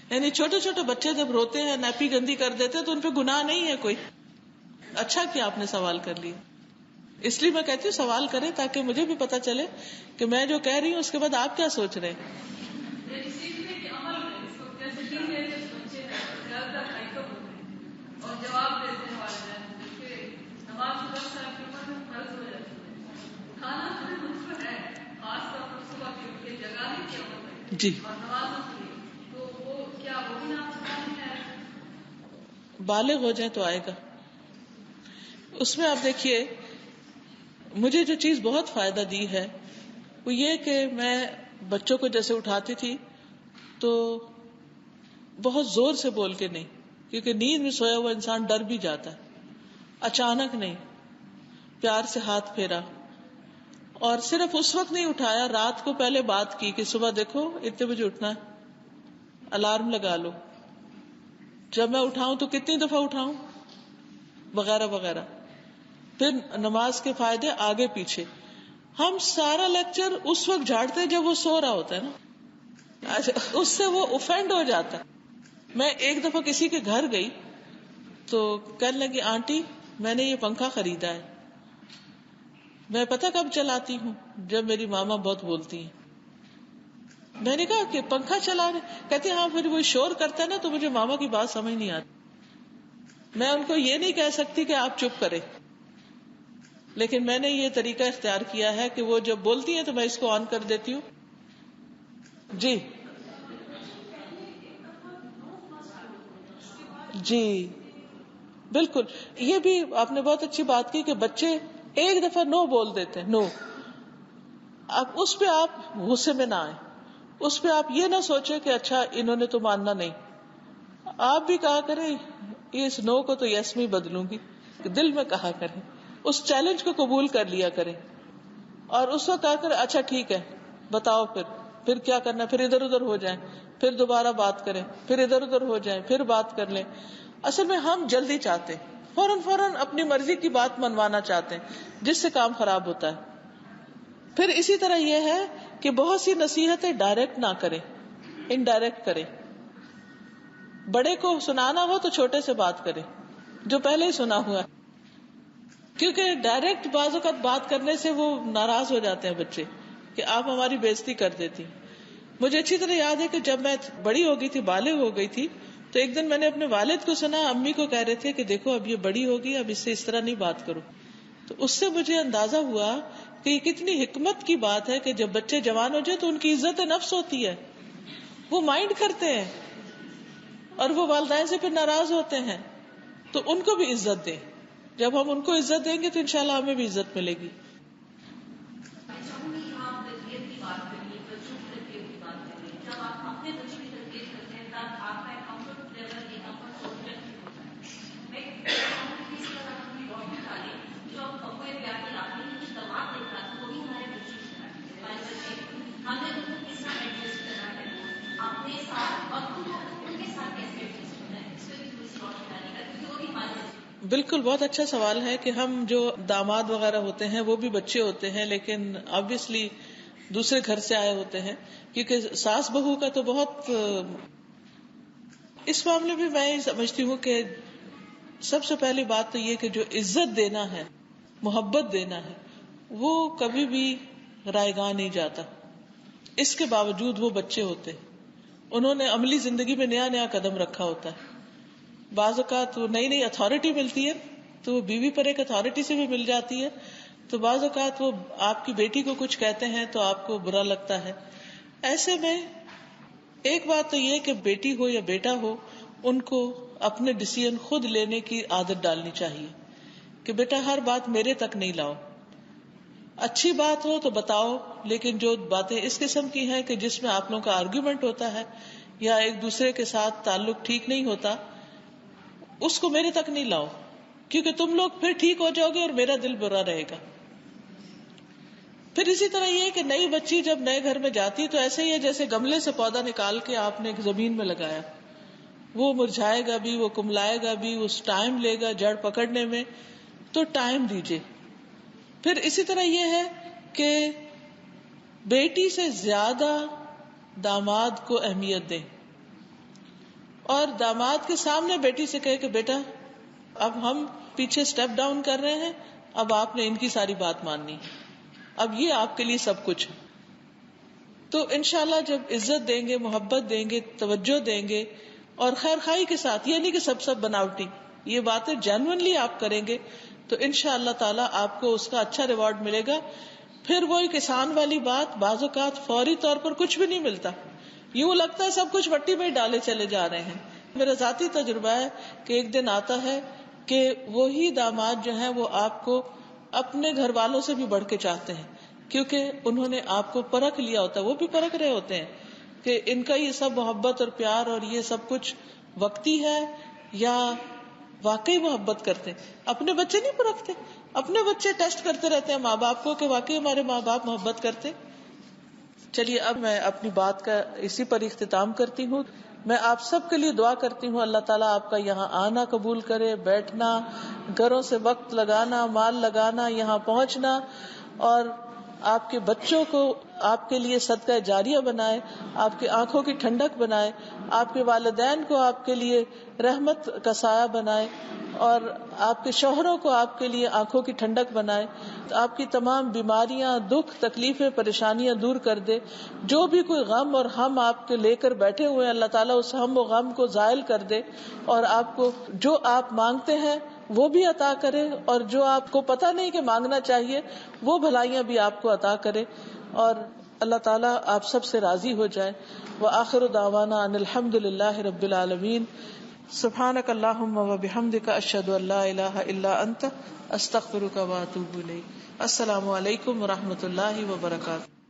یعنی چھوٹے چھوٹے بچے جب روتے ہیں, نیپی گندی کر دیتے ہیں, تو ان پہ گناہ نہیں ہے کوئی. اچھا کیا آپ نے سوال کر لیا. اس لیے میں کہتی ہوں سوال کریں تاکہ مجھے بھی پتا چلے کہ میں جو کہہ رہی ہوں اس کے بعد آپ کیا سوچ رہے ہیں. جی بالغ ہو جائے تو آئے گا, اس میں آپ دیکھیے مجھے جو چیز بہت فائدہ دی ہے وہ یہ کہ میں بچوں کو جیسے اٹھاتی تھی تو بہت زور سے بول کے نہیں، کیونکہ نیند میں سویا ہوا انسان ڈر بھی جاتا ہے. اچانک نہیں، پیار سے ہاتھ پھیرا، اور صرف اس وقت نہیں اٹھایا، رات کو پہلے بات کی کہ صبح دیکھو اتنے بجے اٹھنا ہے، الارم لگا لو، جب میں اٹھاؤں تو کتنی دفعہ اٹھاؤں، وغیرہ وغیرہ. پھر نماز کے فائدے آگے پیچھے. ہم سارا لیکچر اس وقت جھاڑتے ہیں جب وہ سو رہا ہوتا ہے نا، اچھا اس سے وہ اوفینڈ ہو جاتا ہے. میں ایک دفعہ کسی کے گھر گئی تو کہنے لگی آنٹی میں نے یہ پنکھا خریدا ہے. میں پتہ کب چلاتی ہوں، جب میری ماما بہت بولتی ہیں. میں نے کہا کہ پنکھا چلا رہے؟ کہتی ہاں پھر وہ شور کرتا ہے نا تو مجھے ماما کی بات سمجھ نہیں آتی. میں ان کو یہ نہیں کہہ سکتی کہ آپ چپ کریں، لیکن میں نے یہ طریقہ اختیار کیا ہے کہ وہ جب بولتی ہیں تو میں اس کو آن کر دیتی ہوں. جی جی بالکل. یہ بھی آپ نے بہت اچھی بات کی کہ بچے ایک دفعہ نو بول دیتے ہیں، نو. اب اس پہ آپ غصے میں نہ آئیں، اس پہ آپ یہ نہ سوچیں کہ اچھا انہوں نے تو ماننا نہیں. آپ بھی کہا کریں اس نو کو تو یس میں بدلوں گی، دل میں کہا کریں، اس چیلنج کو قبول کر لیا کریں. اور اس وقت کہا کریں اچھا ٹھیک ہے بتاؤ پھر کیا کرنا. پھر ادھر ادھر ہو جائیں، پھر دوبارہ بات کریں، پھر ادھر ادھر ہو جائیں، پھر بات کر لیں. اصل میں ہم جلدی چاہتے ہیں، فوراً اپنی مرضی کی بات منوانا چاہتے ہیں، جس سے کام خراب ہوتا ہے. پھر اسی طرح یہ ہے کہ بہت سی نصیحتیں ڈائریکٹ نہ کریں، انڈائریکٹ کریں. بڑے کو سنانا ہو تو چھوٹے سے بات کریں جو پہلے ہی سنا ہوا ہے، کیونکہ ڈائریکٹ بعض اوقات بات کرنے سے وہ ناراض ہو جاتے ہیں بچے کہ آپ ہماری بےزتی کر دیتی. مجھے اچھی طرح یاد ہے کہ جب میں بڑی ہو گئی تھی، بالغ ہو گئی تھی، تو ایک دن میں نے اپنے والد کو سنا، امی کو کہہ رہے تھے کہ دیکھو اب یہ بڑی ہوگی، اب اس سے اس طرح نہیں بات کرو. تو اس سے مجھے اندازہ ہوا کہ یہ کتنی حکمت کی بات ہے کہ جب بچے جوان ہو جائے تو ان کی عزت نفس ہوتی ہے، وہ مائنڈ کرتے ہیں، اور وہ والدین سے پھر ناراض ہوتے ہیں، تو ان کو بھی عزت دیں. جب ہم ان کو عزت دیں گے تو انشاءاللہ ہمیں بھی عزت ملے گی. بالکل بہت اچھا سوال ہے کہ ہم جو داماد وغیرہ ہوتے ہیں وہ بھی بچے ہوتے ہیں، لیکن obviously دوسرے گھر سے آئے ہوتے ہیں، کیونکہ ساس بہو کا تو بہت اس معاملے میں میں سمجھتی ہوں کہ سب سے پہلی بات تو یہ کہ جو عزت دینا ہے، محبت دینا ہے، وہ کبھی بھی رائے گاں نہیں جاتا. اس کے باوجود وہ بچے ہوتے ہیں، انہوں نے عملی زندگی میں نیا نیا قدم رکھا ہوتا ہے. بعض اوقات وہ نئی اتھارٹی ملتی ہے تو وہ بیوی پر ایک اتھارٹی سے بھی مل جاتی ہے، تو بعض اوقات وہ آپ کی بیٹی کو کچھ کہتے ہیں تو آپ کو برا لگتا ہے. ایسے میں ایک بات تو یہ کہ بیٹی ہو یا بیٹا ہو، ان کو اپنے ڈیسیژن خود لینے کی عادت ڈالنی چاہیے کہ بیٹا ہر بات میرے تک نہیں لاؤ. اچھی بات ہو تو بتاؤ، لیکن جو باتیں اس قسم کی ہیں کہ جس میں آپ لوگوں کا آرگیومنٹ ہوتا ہے یا ایک دوسرے کے ساتھ تعلق ٹھیک نہیں ہوتا، اس کو میرے تک نہیں لاؤ، کیونکہ تم لوگ پھر ٹھیک ہو جاؤ گے اور میرا دل برا رہے گا. پھر اسی طرح یہ کہ نئی بچی جب نئے گھر میں جاتی تو ایسے ہی ہے جیسے گملے سے پودا نکال کے آپ نے ایک زمین میں لگایا، وہ مرجھائے گا بھی، وہ کملائے گا بھی، اس ٹائم لے گا جڑ پکڑنے میں، تو ٹائم دیجیے. پھر اسی طرح یہ ہے کہ بیٹی سے زیادہ داماد کو اہمیت دیں، اور داماد کے سامنے بیٹی سے کہے کہ بیٹا اب ہم پیچھے سٹیپ ڈاؤن کر رہے ہیں، اب آپ نے ان کی ساری بات ماننی، اب یہ آپ کے لیے سب کچھ. تو انشاءاللہ جب عزت دیں گے، محبت دیں گے، توجہ دیں گے، اور خیر خواہی کے ساتھ، یہ نہیں کہ سب بناوٹی، یہ باتیں جینوئنلی آپ کریں گے تو انشاءاللہ تعالی آپ کو اس کا اچھا ریوارڈ ملے گا. پھر وہی کسان والی بات، بعض اوقات فوری طور پر کچھ بھی نہیں ملتا، یوں لگتا ہے سب کچھ مٹی میں ڈالے چلے جا رہے ہیں. میرا ذاتی تجربہ ہے کہ ایک دن آتا ہے کہ وہی داماد جو ہیں وہ آپ کو اپنے گھر والوں سے بھی بڑھ کے چاہتے ہیں، کیونکہ انہوں نے آپ کو پرکھ لیا ہوتا ہے، وہ بھی پرکھ رہے ہوتے ہیں کہ ان کا یہ سب محبت اور پیار اور یہ سب کچھ وقتی ہے یا واقعی محبت کرتے ہیں. اپنے بچے نہیں پرکھتے، اپنے بچے ٹیسٹ کرتے رہتے ہیں ماں باپ کو کہ واقعی ہمارے ماں باپ محبت کرتے. چلیے اب میں اپنی بات کا اسی پر اختتام کرتی ہوں. میں آپ سب کے لیے دعا کرتی ہوں اللہ تعالیٰ آپ کا یہاں آنا قبول کرے، بیٹھنا، گھروں سے وقت لگانا، مال لگانا، یہاں پہنچنا، اور آپ کے بچوں کو آپ کے لیے صدقہ جاریہ بنائے، آپ کی آنکھوں کی ٹھنڈک بنائے، آپ کے والدین کو آپ کے لیے رحمت کا سایہ بنائے، اور آپ کے شوہروں کو آپ کے لیے آنکھوں کی ٹھنڈک بنائے، آپ کی تمام بیماریاں، دکھ، تکلیفیں، پریشانیاں دور کر دے. جو بھی کوئی غم اور ہم آپ کے لے کر بیٹھے ہوئے ہیں اللہ تعالیٰ اس ہم و غم کو زائل کر دے، اور آپ کو جو آپ مانگتے ہیں وہ بھی عطا کرے، اور جو آپ کو پتہ نہیں کہ مانگنا چاہیے وہ بھلائیاں بھی آپ کو عطا کرے، اور اللہ تعالیٰ آپ سب سے راضی ہو جائے. وآخر دعوانا ان الحمد للہ رب العالمین. سبحانک اللہم وبحمدک اشہد ان لا الہ الا انت استغفرک واتوب الیک. السلام علیکم ورحمۃ اللہ وبرکاتہ.